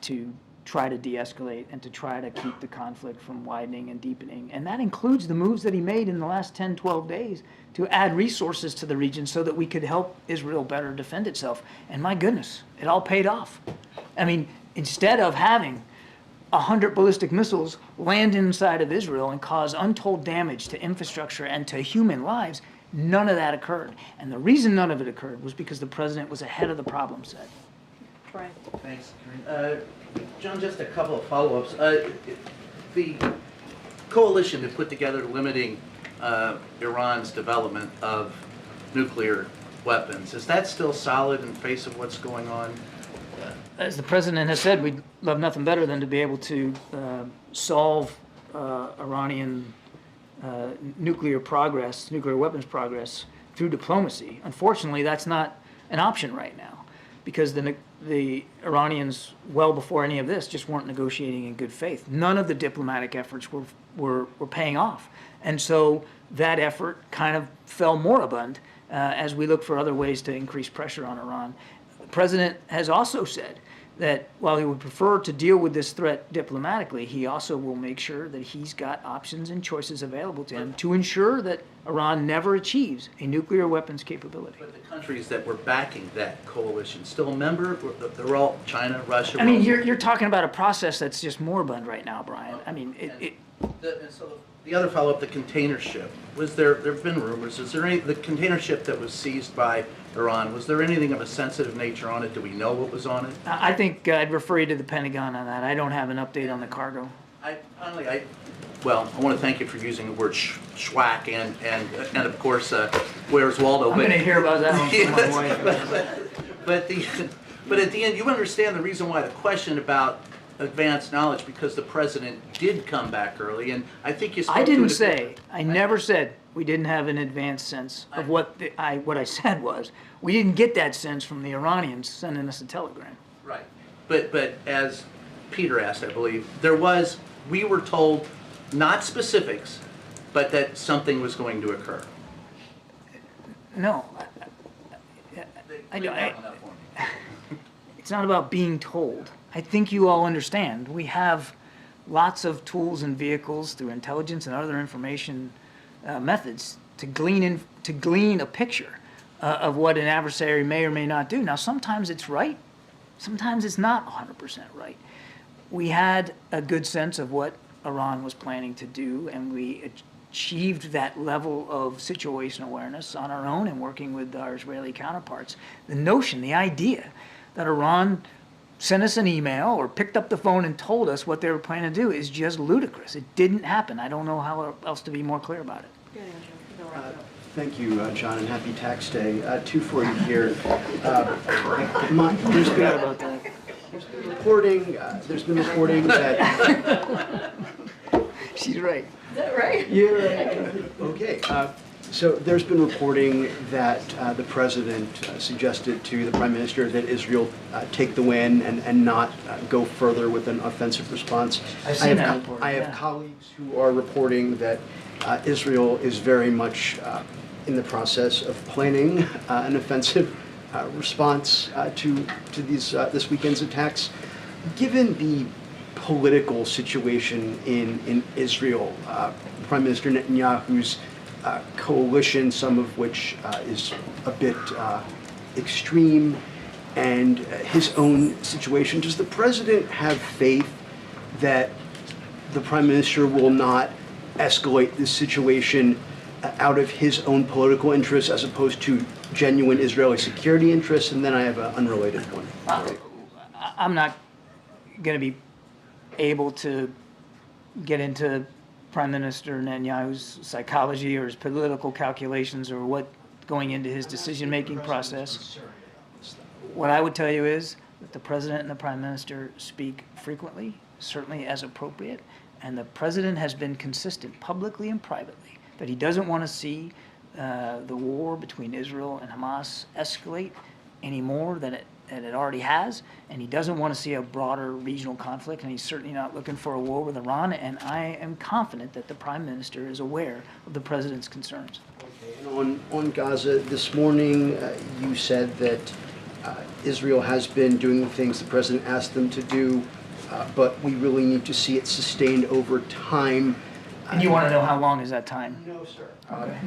S2: to try to de-escalate and to try to keep the conflict from widening and deepening. And that includes the moves that he made in the last 10, 12 days to add resources to the region so that we could help Israel better defend itself. And my goodness, it all paid off. I mean, instead of having 100 ballistic missiles land inside of Israel and cause untold damage to infrastructure and to human lives, none of that occurred. And the reason none of it occurred was because the president was ahead of the problem set.
S8: Brian.
S22: Thanks, Karine. John, just a couple of follow-ups. The coalition that put together limiting Iran's development of nuclear weapons, is that still solid in face of what's going on?
S2: As the president has said, we'd love nothing better than to be able to solve Iranian nuclear weapons progress through diplomacy. Unfortunately, that's not an option right now because the Iranians, well before any of this, just weren't negotiating in good faith. None of the diplomatic efforts were paying off. And so that effort kind of fell moribund as we look for other ways to increase pressure on Iran. The president has also said that while he would prefer to deal with this threat diplomatically, he also will make sure that he's got options and choices available to him to ensure that Iran never achieves a nuclear weapons capability.
S22: But the countries that were backing that coalition still a member? They're all China, Russia?
S2: I mean, you're talking about a process that's just moribund right now, Brian. I mean,
S22: The other follow-up, the container ship. There have been rumors. Is there the container ship that was seized by Iran, was there anything of a sensitive nature on it? Do we know what was on it?
S2: I think I'd refer you to the Pentagon on that. I don't have an update on the cargo.
S22: I want to thank you for using the word schwack and of course, where's Waldo?
S2: I'm going to hear about that one from my wife.
S22: But at the end, you understand the reason why the question about advanced knowledge, because the president did come back early, and I think you spoke
S2: I didn't
S22: to it.
S2: say, I never said we didn't have an advanced sense of what I said was, we didn't get that sense from the Iranians sending us a telegram.
S22: Right. But as Peter asked, I believe, we were told, not specifics, but that something was going to occur.
S2: No. It's not about being told. I think you all understand. We have lots of tools and vehicles through intelligence and other information methods to glean a picture of what an adversary may or may not do. Now, sometimes it's right. Sometimes it's not 100% right. We had a good sense of what Iran was planning to do, and we achieved that level of situational awareness on our own and working with our Israeli counterparts. The notion, the idea that Iran sent us an email or picked up the phone and told us what they were planning to do is just ludicrous. It didn't happen. I don't know how else to be more clear about it.
S23: Thank you, John, and happy tax day. Two for you here. reporting that.
S2: She's right.
S23: Is that right? Yeah, right. Okay. So there's been reporting that the president suggested to the prime minister that Israel take the win and not go further with an offensive response.
S2: I've seen that report.
S23: I have colleagues who are reporting that Israel is very much in the process of planning an offensive response to these this weekend's attacks. Given the political situation in Israel, Prime Minister Netanyahu's coalition, some of which is a bit extreme, and his own situation, does the president have faith that the prime minister will not escalate this situation out of his own political interests as opposed to genuine Israeli security interests? And then I have an unrelated one.
S2: I'm not going to be able to get into Prime Minister Netanyahu's psychology or his political calculations or what going into his decision-making process. What I would tell you is that the president and the prime minister speak frequently, certainly as appropriate, and the president has been consistent publicly and privately that he doesn't want to see the war between Israel and Hamas escalate any more than it already has, and he doesn't want to see a broader regional conflict, and he's certainly not looking for a war with Iran, and I am confident that the prime minister is aware of the president's concerns.
S23: Okay. And on Gaza, this morning you said that Israel has been doing the things the president asked them to do, but we really need to see it sustained over time.
S2: And you want to know how long is that time?
S23: No, sir.
S2: Okay.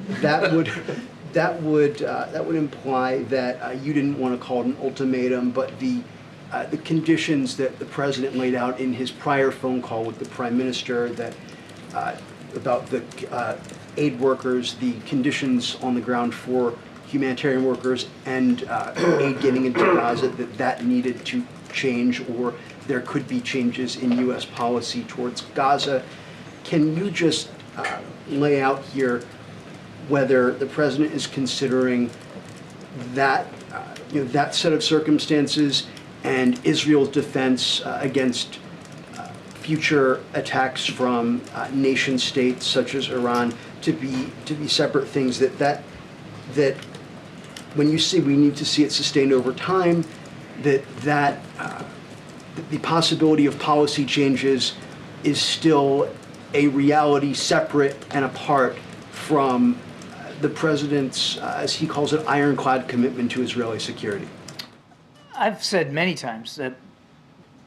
S23: That would imply that you didn't want to call it an ultimatum, but the conditions that the president laid out in his prior phone call with the prime minister that about the aid workers, the conditions on the ground for humanitarian workers and aid getting into Gaza, that needed to change, or there could be changes in U.S. policy towards Gaza. Can you just lay out here whether the president is considering that that set of circumstances and Israel's defense against future attacks from nation states such as Iran to be separate things, that when you say we need to see it sustained over time, that the possibility of policy changes is still a reality separate and apart from the president's, as he calls it, ironclad commitment to Israeli security?
S2: I've said many times that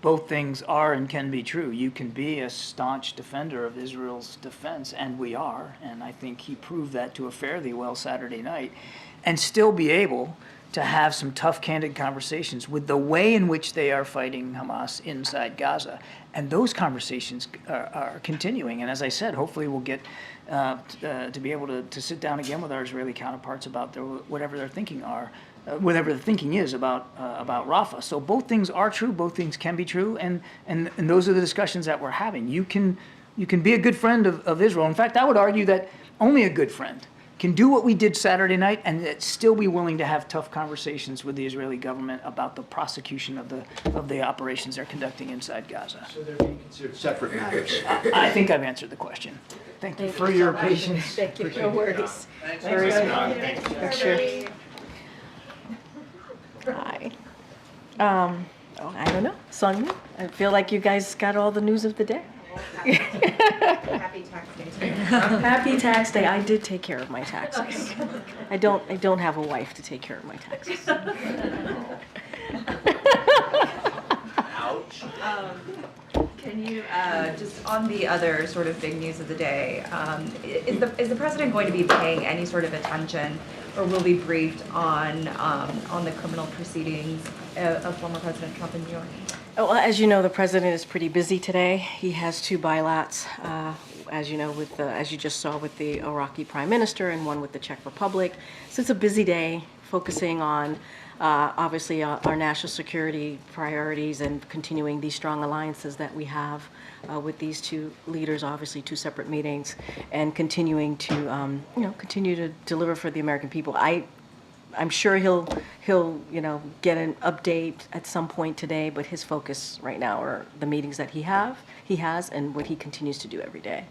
S2: both things are and can be true. You can be a staunch defender of Israel's defense, and we are, and I think he proved that to a fairly well Saturday night, and still be able to have some tough, candid conversations with the way in which they are fighting Hamas inside Gaza. And those conversations are continuing. And as I said, hopefully we'll get to be able to sit down again with our Israeli counterparts about whatever their thinking whatever the thinking is about Rafah. So both things are true, both things can be true, and those are the discussions that we're having. You can be a good friend of Israel. In fact, I would argue that only a good friend can do what we did Saturday night and still be willing to have tough conversations with the Israeli government about the prosecution of the operations they're conducting inside Gaza.
S23: So they're being considered separate matters.
S2: I think I've answered the question. Thank you for your patience.
S6: Thank you. No worries.
S12: Thanks,
S6: Very
S12: John.
S6: good. Sure.
S1: Hi. I don't know. Song, I feel like you guys got all the news of the day.
S5: Happy tax day today.
S1: Happy tax day. I did take care of my taxes. I don't have a wife to take care of my taxes.
S5: Ouch. Can you, just on the other sort of big news of the day, is the president going to be paying any sort of attention, or will be briefed on the criminal proceedings of former President Trump in New York?
S1: Well, as you know, the president is pretty busy today. He has 2 bilats, as you know, as you just saw with the Iraqi prime minister, and one with the Czech Republic. So it's a busy day, focusing on obviously our national security priorities and continuing these strong alliances that we have with these 2 leaders, obviously 2 separate meetings, and continuing to continue to deliver for the American people. I'm sure he'll get an update at some point today, but his focus right now are the meetings that he has and what he continues to do every day.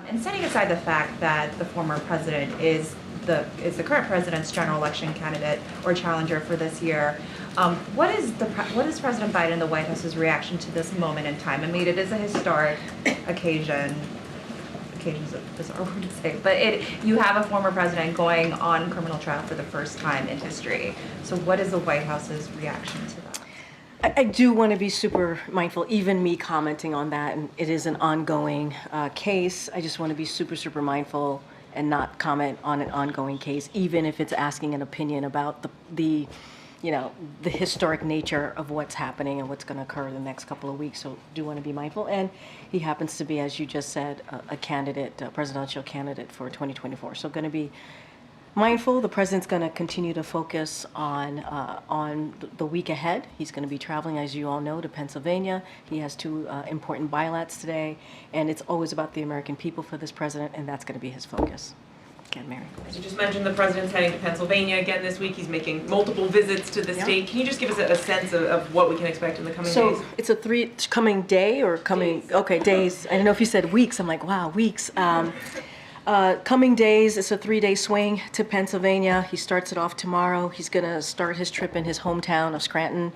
S5: And setting aside the fact that the former president is the current president's general election candidate or challenger for this year, what is President Biden and the White House's reaction to this moment in time? I mean, it is a historic occasion. Occasion's a bizarre word to say, but you have a former president going on criminal trial for the first time in history. So what is the White House's reaction to that?
S1: I do want to be super mindful, even me commenting on that, and it is an ongoing case. I just want to be super mindful and not comment on an ongoing case, even if it's asking an opinion about the historic nature of what's happening and what's going to occur in the next couple of weeks. So do want to be mindful. And he happens to be, as you just said, a candidate, a presidential candidate for 2024. So going to be mindful. The president's going to continue to focus on the week ahead. He's going to be traveling, as you all know, to Pennsylvania. He has two important bilats today, and it's always about the American people for this president, and that's going to be his focus. Again, Mary.
S3: As you just mentioned, the president's heading to Pennsylvania again this week. He's making multiple visits to the state. Can you just give us a sense of what we can expect in the coming days?
S1: So it's a coming day or coming, days. Okay, days. I don't know if you said weeks. I'm like, wow, weeks. Coming days, it's a 3-day swing to Pennsylvania. He starts it off tomorrow. He's going to start his trip in his hometown of Scranton,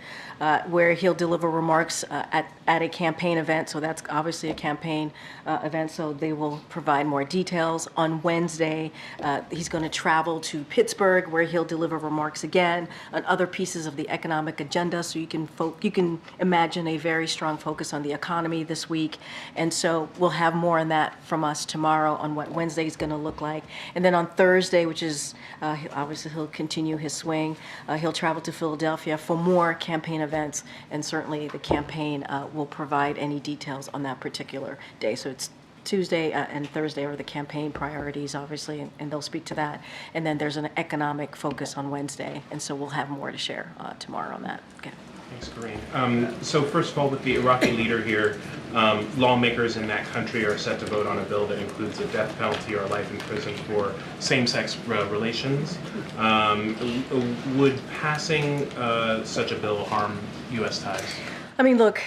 S1: where he'll deliver remarks at a campaign event. So that's obviously a campaign event, so they will provide more details. On Wednesday, he's going to travel to Pittsburgh, where he'll deliver remarks again on other pieces of the economic agenda. So you can imagine a very strong focus on the economy this week. And so we'll have more on that from us tomorrow on what Wednesday is going to look like. And then on Thursday, which is obviously he'll continue his swing, he'll travel to Philadelphia for more campaign events, and certainly the campaign will provide any details on that particular day. So it's Tuesday and Thursday are the campaign priorities, obviously, and they'll speak to that. And then there's an economic focus on Wednesday, and so we'll have more to share tomorrow on that. Okay.
S11: Thanks, Karine. So first of all, with the Iraqi leader here, lawmakers in that country are set to vote on a bill that includes a death penalty or life in prison for same-sex relations. Would passing such a bill harm U.S. ties?
S1: I mean, look,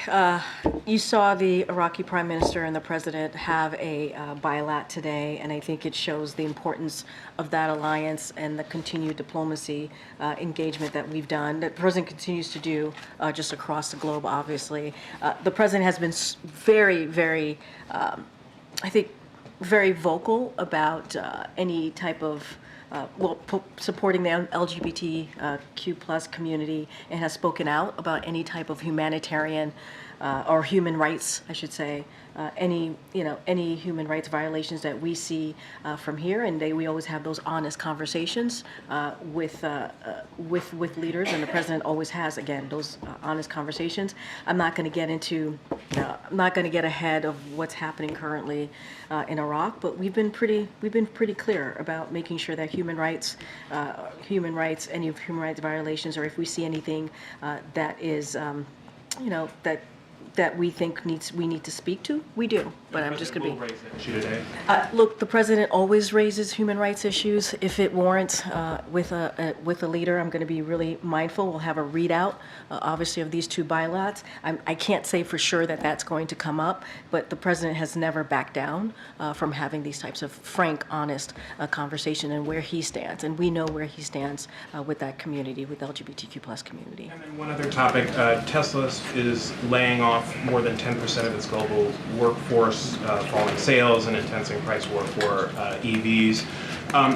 S1: you saw the Iraqi prime minister and the president have a bilat today, and I think it shows the importance of that alliance and the continued diplomacy engagement that we've done, that the president continues to do just across the globe, obviously. The president has been very, I think, very vocal about any type of supporting the LGBTQ plus community, and has spoken out about any type of humanitarian or human rights, I should say, any human rights violations that we see from here, and we always have those honest conversations with leaders, and the president always has, again, those honest conversations. I'm not going to get ahead of what's happening currently in Iraq, but we've been pretty clear about making sure that any human rights violations, or if we see anything that is that we think we need to speak to, we do. But I'm just going to be. Look, the president always raises human rights issues if it warrants with a leader. I'm going to be really mindful. We'll have a readout, obviously, of these two bilats. I can't say for sure that that's going to come up, but the president has never backed down from having these types of frank, honest conversation and where he stands, and we know where he stands with that community, with the LGBTQ plus community.
S11: And then one other topic: Tesla is laying off more than 10% of its global workforce, falling sales, and intensing price war for EVs.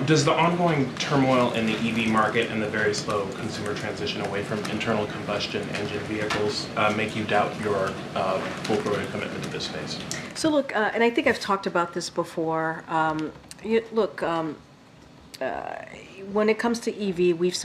S11: Does the ongoing turmoil in the EV market and the very slow consumer transition away from internal combustion engine vehicles make you doubt your full-throated commitment to this space?
S1: So look, and I think I've talked about this before. When it comes to EV, we've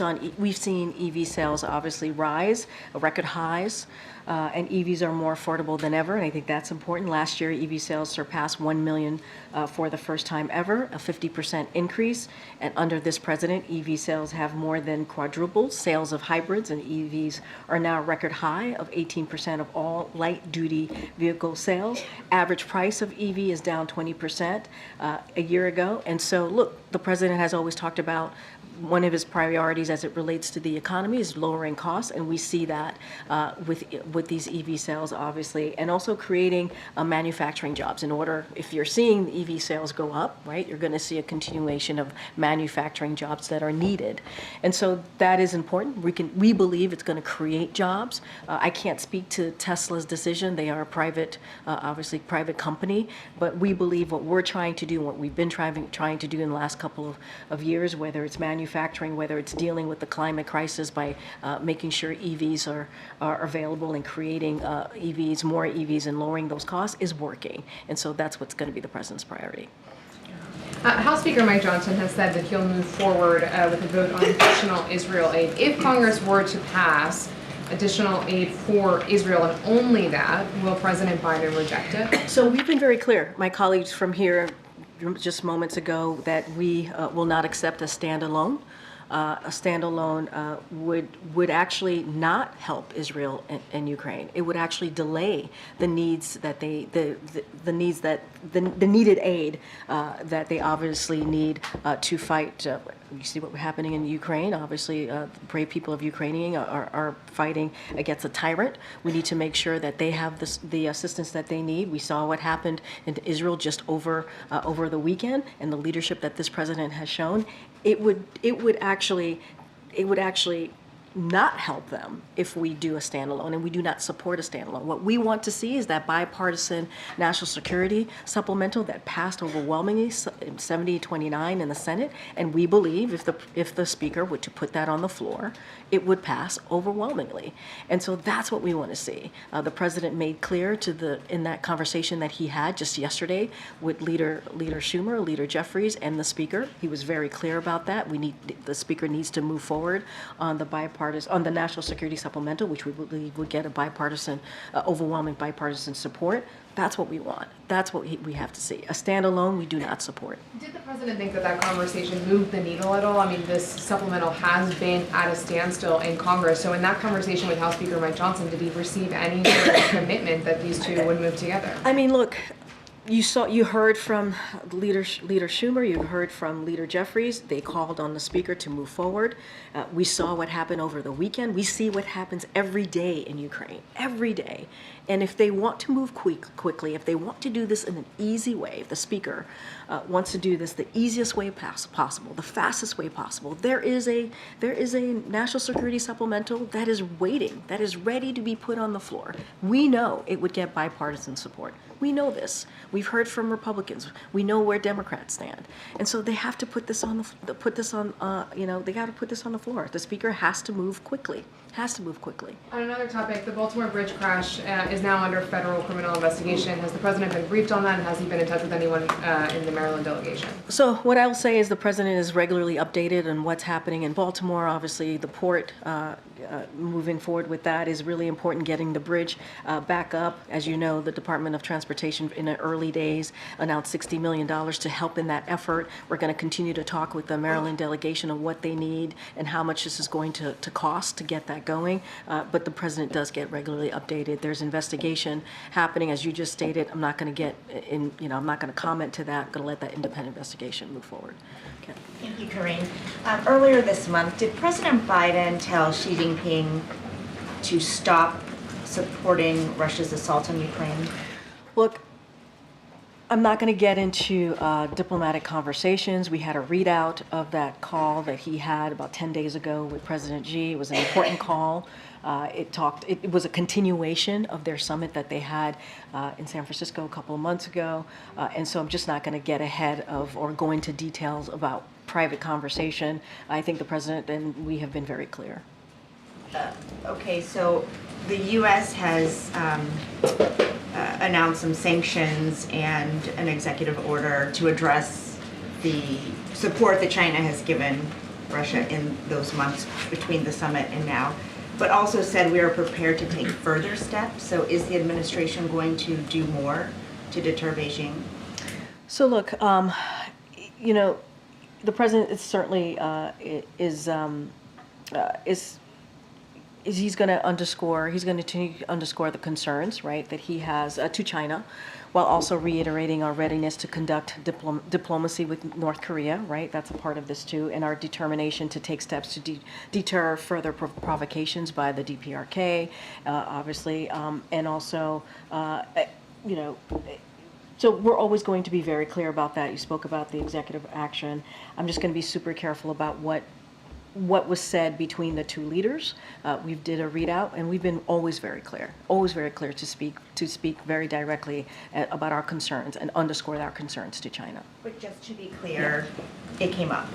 S1: seen EV sales obviously rise, record highs, and EVs are more affordable than ever, and I think that's important. Last year, EV sales surpassed 1 million for the first time ever, a 50% increase, and under this president, EV sales have more than quadrupled. Sales of hybrids and EVs are now a record high of 18% of all light-duty vehicle sales. Average price of EV is down 20% a year ago, and so look, the president has always talked about one of his priorities as it relates to the economy is lowering costs, and we see that with these EV sales, obviously, and also creating manufacturing jobs. In order, if you're seeing the EV sales go up, right, you're going to see a continuation of manufacturing jobs that are needed, and so that is important. We believe it's going to create jobs. I can't speak to Tesla's decision; they are a private, obviously private company, but we believe what we're trying to do, what we've been trying to do in the last couple of years, whether it's manufacturing, whether it's dealing with the climate crisis by making sure EVs are available and creating EVs, more EVs, and lowering those costs, is working. And so that's what's going to be the president's priority.
S12: House Speaker Mike Johnson has said that he'll move forward with a vote on additional Israel aid. If Congress were to pass additional aid for Israel and only that, will President Biden reject it?
S1: So we've been very clear, my colleagues from here just moments ago, that we will not accept a standalone. A standalone would actually not help Israel and Ukraine. It would actually delay the needs that the needed aid that they obviously need to fight. You see what's happening in Ukraine. Obviously, the brave people of Ukraine are fighting against a tyrant. We need to make sure that they have the assistance that they need. We saw what happened in Israel just over the weekend, and the leadership that this president has shown. It would actually not help them if we do a standalone, and we do not support a standalone. What we want to see is that bipartisan national security supplemental that passed overwhelmingly 70-29 in the Senate, and we believe if the Speaker were to put that on the floor, it would pass overwhelmingly. And so that's what we want to see. The president made clear in that conversation that he had just yesterday with Leader Schumer, Leader Jeffries, and the Speaker. He was very clear about that. The Speaker needs to move forward on the national security supplemental, which we believe would get a bipartisan, overwhelming bipartisan support. That's what we want. That's what we have to see. A standalone, we do not support.
S12: Did the president think that conversation moved the needle at all? I mean, this supplemental has been at a standstill in Congress. So in that conversation with House Speaker Mike Johnson, did he receive any sort of commitment that these two would move together?
S1: I mean, look, you heard from Leader Schumer, you heard from Leader Jeffries. They called on the Speaker to move forward. We saw what happened over the weekend. We see what happens every day in Ukraine, every day. And if they want to move quickly, if they want to do this in an easy way, if the Speaker wants to do this the easiest way possible, the fastest way possible, there is a national security supplemental that is waiting, that is ready to be put on the floor. We know it would get bipartisan support. We know this. We've heard from Republicans. We know where Democrats stand, and so they have to put this on they got to put this on the floor. The Speaker has to move quickly. Has to move quickly.
S12: On another topic, the Baltimore bridge crash is now under federal criminal investigation. Has the president been briefed on that, and has he been in touch with anyone in the Maryland delegation?
S1: So what I'll say is the president is regularly updated on what's happening in Baltimore. Obviously, the port, moving forward with that is really important, getting the bridge back up. As you know, the Department of Transportation in the early days announced $60 million to help in that effort. We're going to continue to talk with the Maryland delegation on what they need and how much this is going to cost to get that going. But the president does get regularly updated. There's investigation happening, as you just stated. I'm not going to I'm not going to comment to that. I'm going to let that independent investigation move forward. Okay.
S5: Thank you, Karine. Earlier this month, did President Biden tell Xi Jinping to stop supporting Russia's assault on Ukraine?
S1: Look, I'm not going to get into diplomatic conversations. We had a readout of that call that he had about 10 days ago with President Xi. It was an important call. It was a continuation of their summit that they had in San Francisco a couple of months ago. And so I'm just not going to get ahead of or go into details about private conversation. I think the president and we have been very clear.
S5: Okay, so the U.S. has announced some sanctions and an executive order to address the support that China has given Russia in those months between the summit and now, but also said we are prepared to take further steps. So is the administration going to do more to deter Beijing?
S1: So look, the president is certainly he's going to continue to underscore the concerns, right, that he has to China, while also reiterating our readiness to conduct diplomacy with North Korea, right? That's a part of this too, and our determination to take steps to deter further provocations by the DPRK, obviously, and also, you know, so we're always going to be very clear about that. You spoke about the executive action. I'm just going to be super careful about what was said between the two leaders. We did a readout, and we've been always very clear to speak very directly about our concerns and underscore our concerns to China.
S5: But just to be clear, it came up.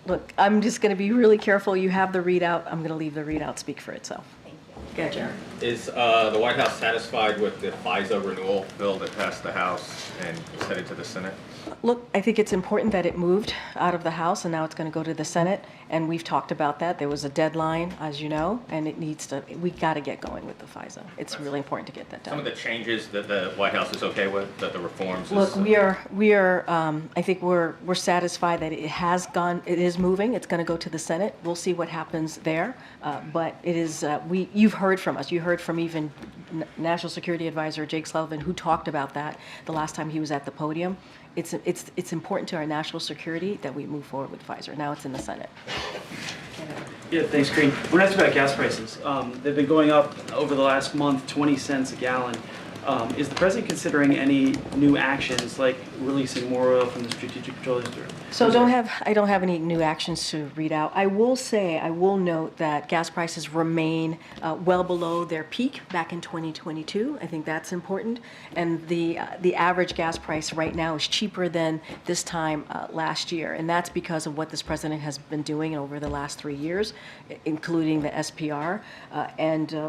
S1: Look, I'm just going to be really careful. You have the readout. I'm going to leave the readout speak for itself. Thank you. Go, Jared.
S4: Is the White House satisfied with the FISA renewal bill that passed the House and is headed to the Senate?
S1: Look, I think it's important that it moved out of the House and now it's going to go to the Senate. And we've talked about that. There was a deadline, as you know, and we got to get going with the FISA. It's really important to get that done.
S4: Some of the changes that the White House is okay with, that the reforms.
S1: Look, we are. I think we're satisfied that it is moving. It's going to go to the Senate. We'll see what happens there. But it is. You've heard from us. You heard from even National Security Advisor Jake Sullivan, who talked about that the last time he was at the podium. It's important to our national security that we move forward with FISA. Now it's in the Senate.
S7: Yeah, thanks, Karine. We're not about gas prices. They've been going up over the last month, 20 cents a gallon. Is the president considering any new actions, like releasing more oil from the Strategic Petroleum Reserve?
S1: So I don't have any new actions to read out. I will note that gas prices remain well below their peak back in 2022. I think that's important. And the average gas price right now is cheaper than this time last year. And that's because of what this president has been doing over the last 3 years, including the SPR.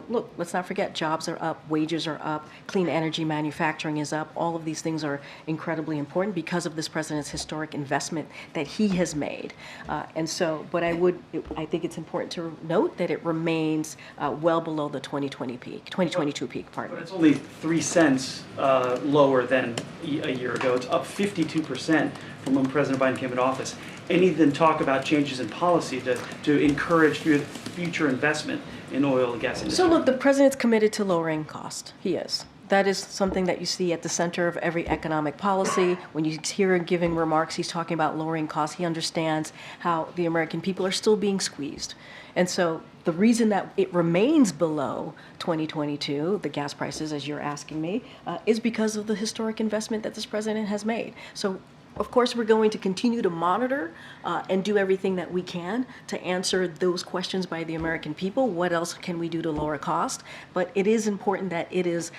S1: Look, let's not forget, jobs are up, wages are up, clean energy manufacturing is up. All of these things are incredibly important because of this president's historic investment that he has made. But I think it's important to note that it remains well below the 2022 peak, pardon me.
S7: But it's only 3 cents lower than a year ago. It's up 52% from when President Biden came into office. And he then talk about changes in policy to encourage future investment in oil and gas industry.
S1: So look, the president's committed to lowering cost. He is. That is something that you see at the center of every economic policy. When you hear him giving remarks, he's talking about lowering costs. He understands how the American people are still being squeezed. And so the reason that it remains below 2022, the gas prices, as you're asking me, is because of the historic investment that this president has made. So of course, we're going to continue to monitor and do everything that we can to answer those questions by the American people. What else can we do to lower cost? But it is important that it is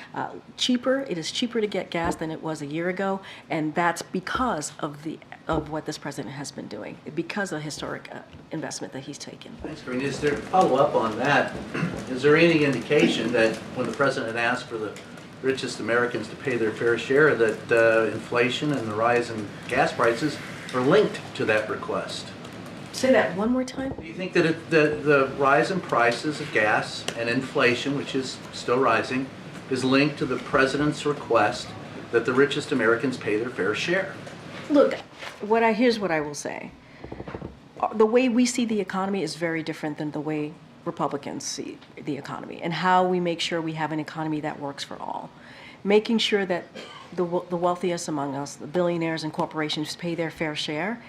S1: cheaper. It is cheaper to get gas than it was a year ago, and that's because of what this president has been doing, because of the historic investment that he's taken.
S22: Thanks, Karine. Is there follow-up on that? Is there any indication that when the president asked for the richest Americans to pay their fair share, that inflation and the rise in gas prices are linked to that request?
S1: Say that one more time.
S22: Do you think that the rise in prices of gas and inflation, which is still rising, is linked to the president's request that the richest Americans pay their fair share?
S1: Look, here's what I will say. The way we see the economy is very different than the way Republicans see the economy, and how we make sure we have an economy that works for all. Making sure that the wealthiest among us, the billionaires and corporations, pay their fair share,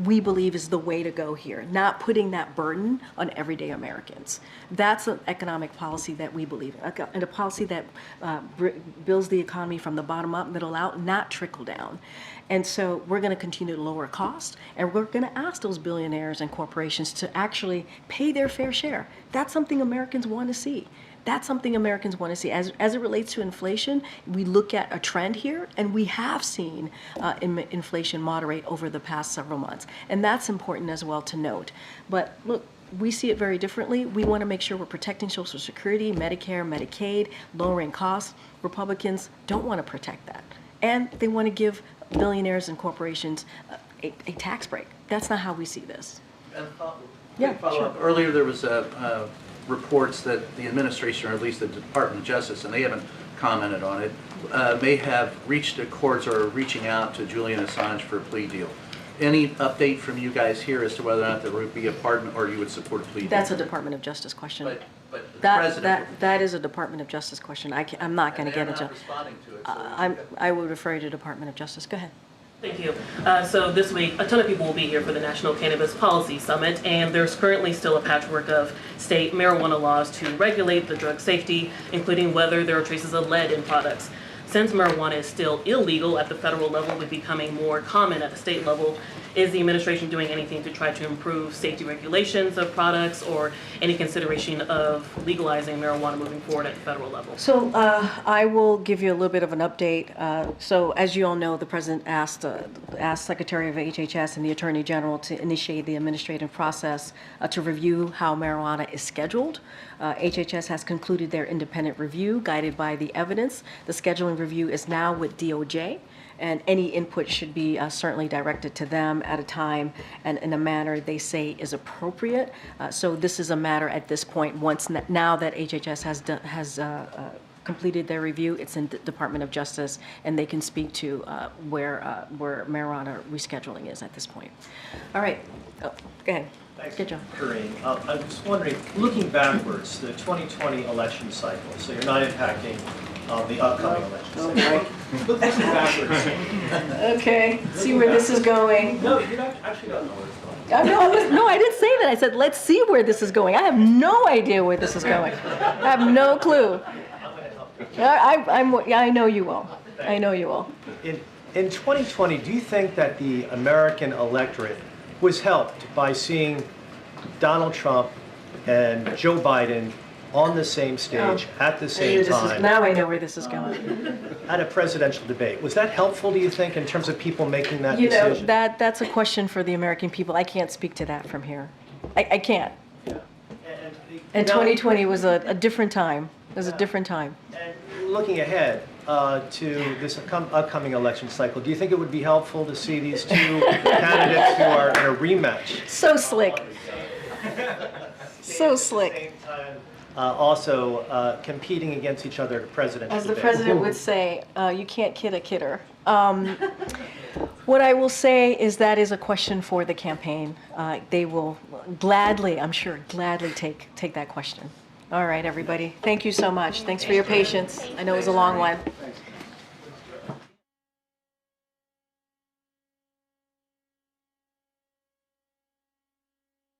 S1: we believe is the way to go here, not putting that burden on everyday Americans. That's an economic policy that we believe in, and a policy that builds the economy from the bottom up, middle out, not trickle down. And so we're going to continue to lower costs, and we're going to ask those billionaires and corporations to actually pay their fair share. That's something Americans want to see. That's something Americans want to see. As it relates to inflation, we look at a trend here, and we have seen inflation moderate over the past several months. And that's important as well to note. But look, we see it very differently. We want to make sure we're protecting Social Security, Medicare, Medicaid, lowering costs. Republicans don't want to protect that. And they want to give billionaires and corporations a tax break. That's not how we see this.
S22: Yeah, sure. Earlier there was reports that the administration, or at least the Department of Justice, and they haven't commented on it, may have reached accords or are reaching out to Julian Assange for a plea deal. Any update from you guys here as to whether or not there would be a pardon or you would support a plea?
S1: That's a Department of Justice question.
S22: But the
S1: That,
S22: president.
S1: that is a Department of Justice question. I'm not going to get into.
S22: They're not responding to it. So
S1: I would refer you to Department of Justice. Go ahead.
S9: Thank you. So this week, a ton of people will be here for the National Cannabis Policy Summit, and there's currently still a patchwork of state marijuana laws to regulate the drug safety, including whether there are traces of lead in products. Since marijuana is still illegal at the federal level, but becoming more common at the state level, is the administration doing anything to try to improve safety regulations of products or any consideration of legalizing marijuana moving forward at the federal level?
S1: So I will give you a little bit of an update. So as you all know, the President asked Secretary of HHS and the Attorney General to initiate the administrative process to review how marijuana is scheduled. HHS has concluded their independent review guided by the evidence. The scheduling review is now with DOJ. And any input should be certainly directed to them at a time and in a manner they say is appropriate. So this is a matter at this point, now that HHS has completed their review, it's in the Department of Justice, and they can speak to where marijuana rescheduling is at this point. All right, go ahead.
S13: Thanks.
S1: Good job.
S13: Karine, I'm just wondering, looking backwards, the 2020 election cycle, so you're not impacting the upcoming election cycle. Looking backwards.
S1: Okay, see where this is going.
S13: No, you actually don't know where it's going.
S1: No, I didn't say that. I said, let's see where this is going. I have no idea where this is going. I have no clue. I know you will. I know you will.
S13: In 2020, do you think that the American electorate was helped by seeing Donald Trump and Joe Biden on the same stage at the same time?
S1: Now I know where this is going.
S13: At a presidential debate. Was that helpful, do you think, in terms of people making that
S1: You know,
S13: decision?
S1: that's a question for the American people. I can't speak to that from here. I can't. And 2020 was a different time. It was a different time.
S13: Looking ahead to this upcoming election cycle, do you think it would be helpful to see these two candidates who are in a rematch?
S1: So slick. So slick.
S13: Also competing against each other at presidential
S1: As the
S13: debate?
S1: president would say, you can't kid a kidder. What I will say is that is a question for the campaign. They will gladly, I'm sure, gladly take that question. All right, everybody. Thank you so much. Thanks for your patience. I know it was a long one.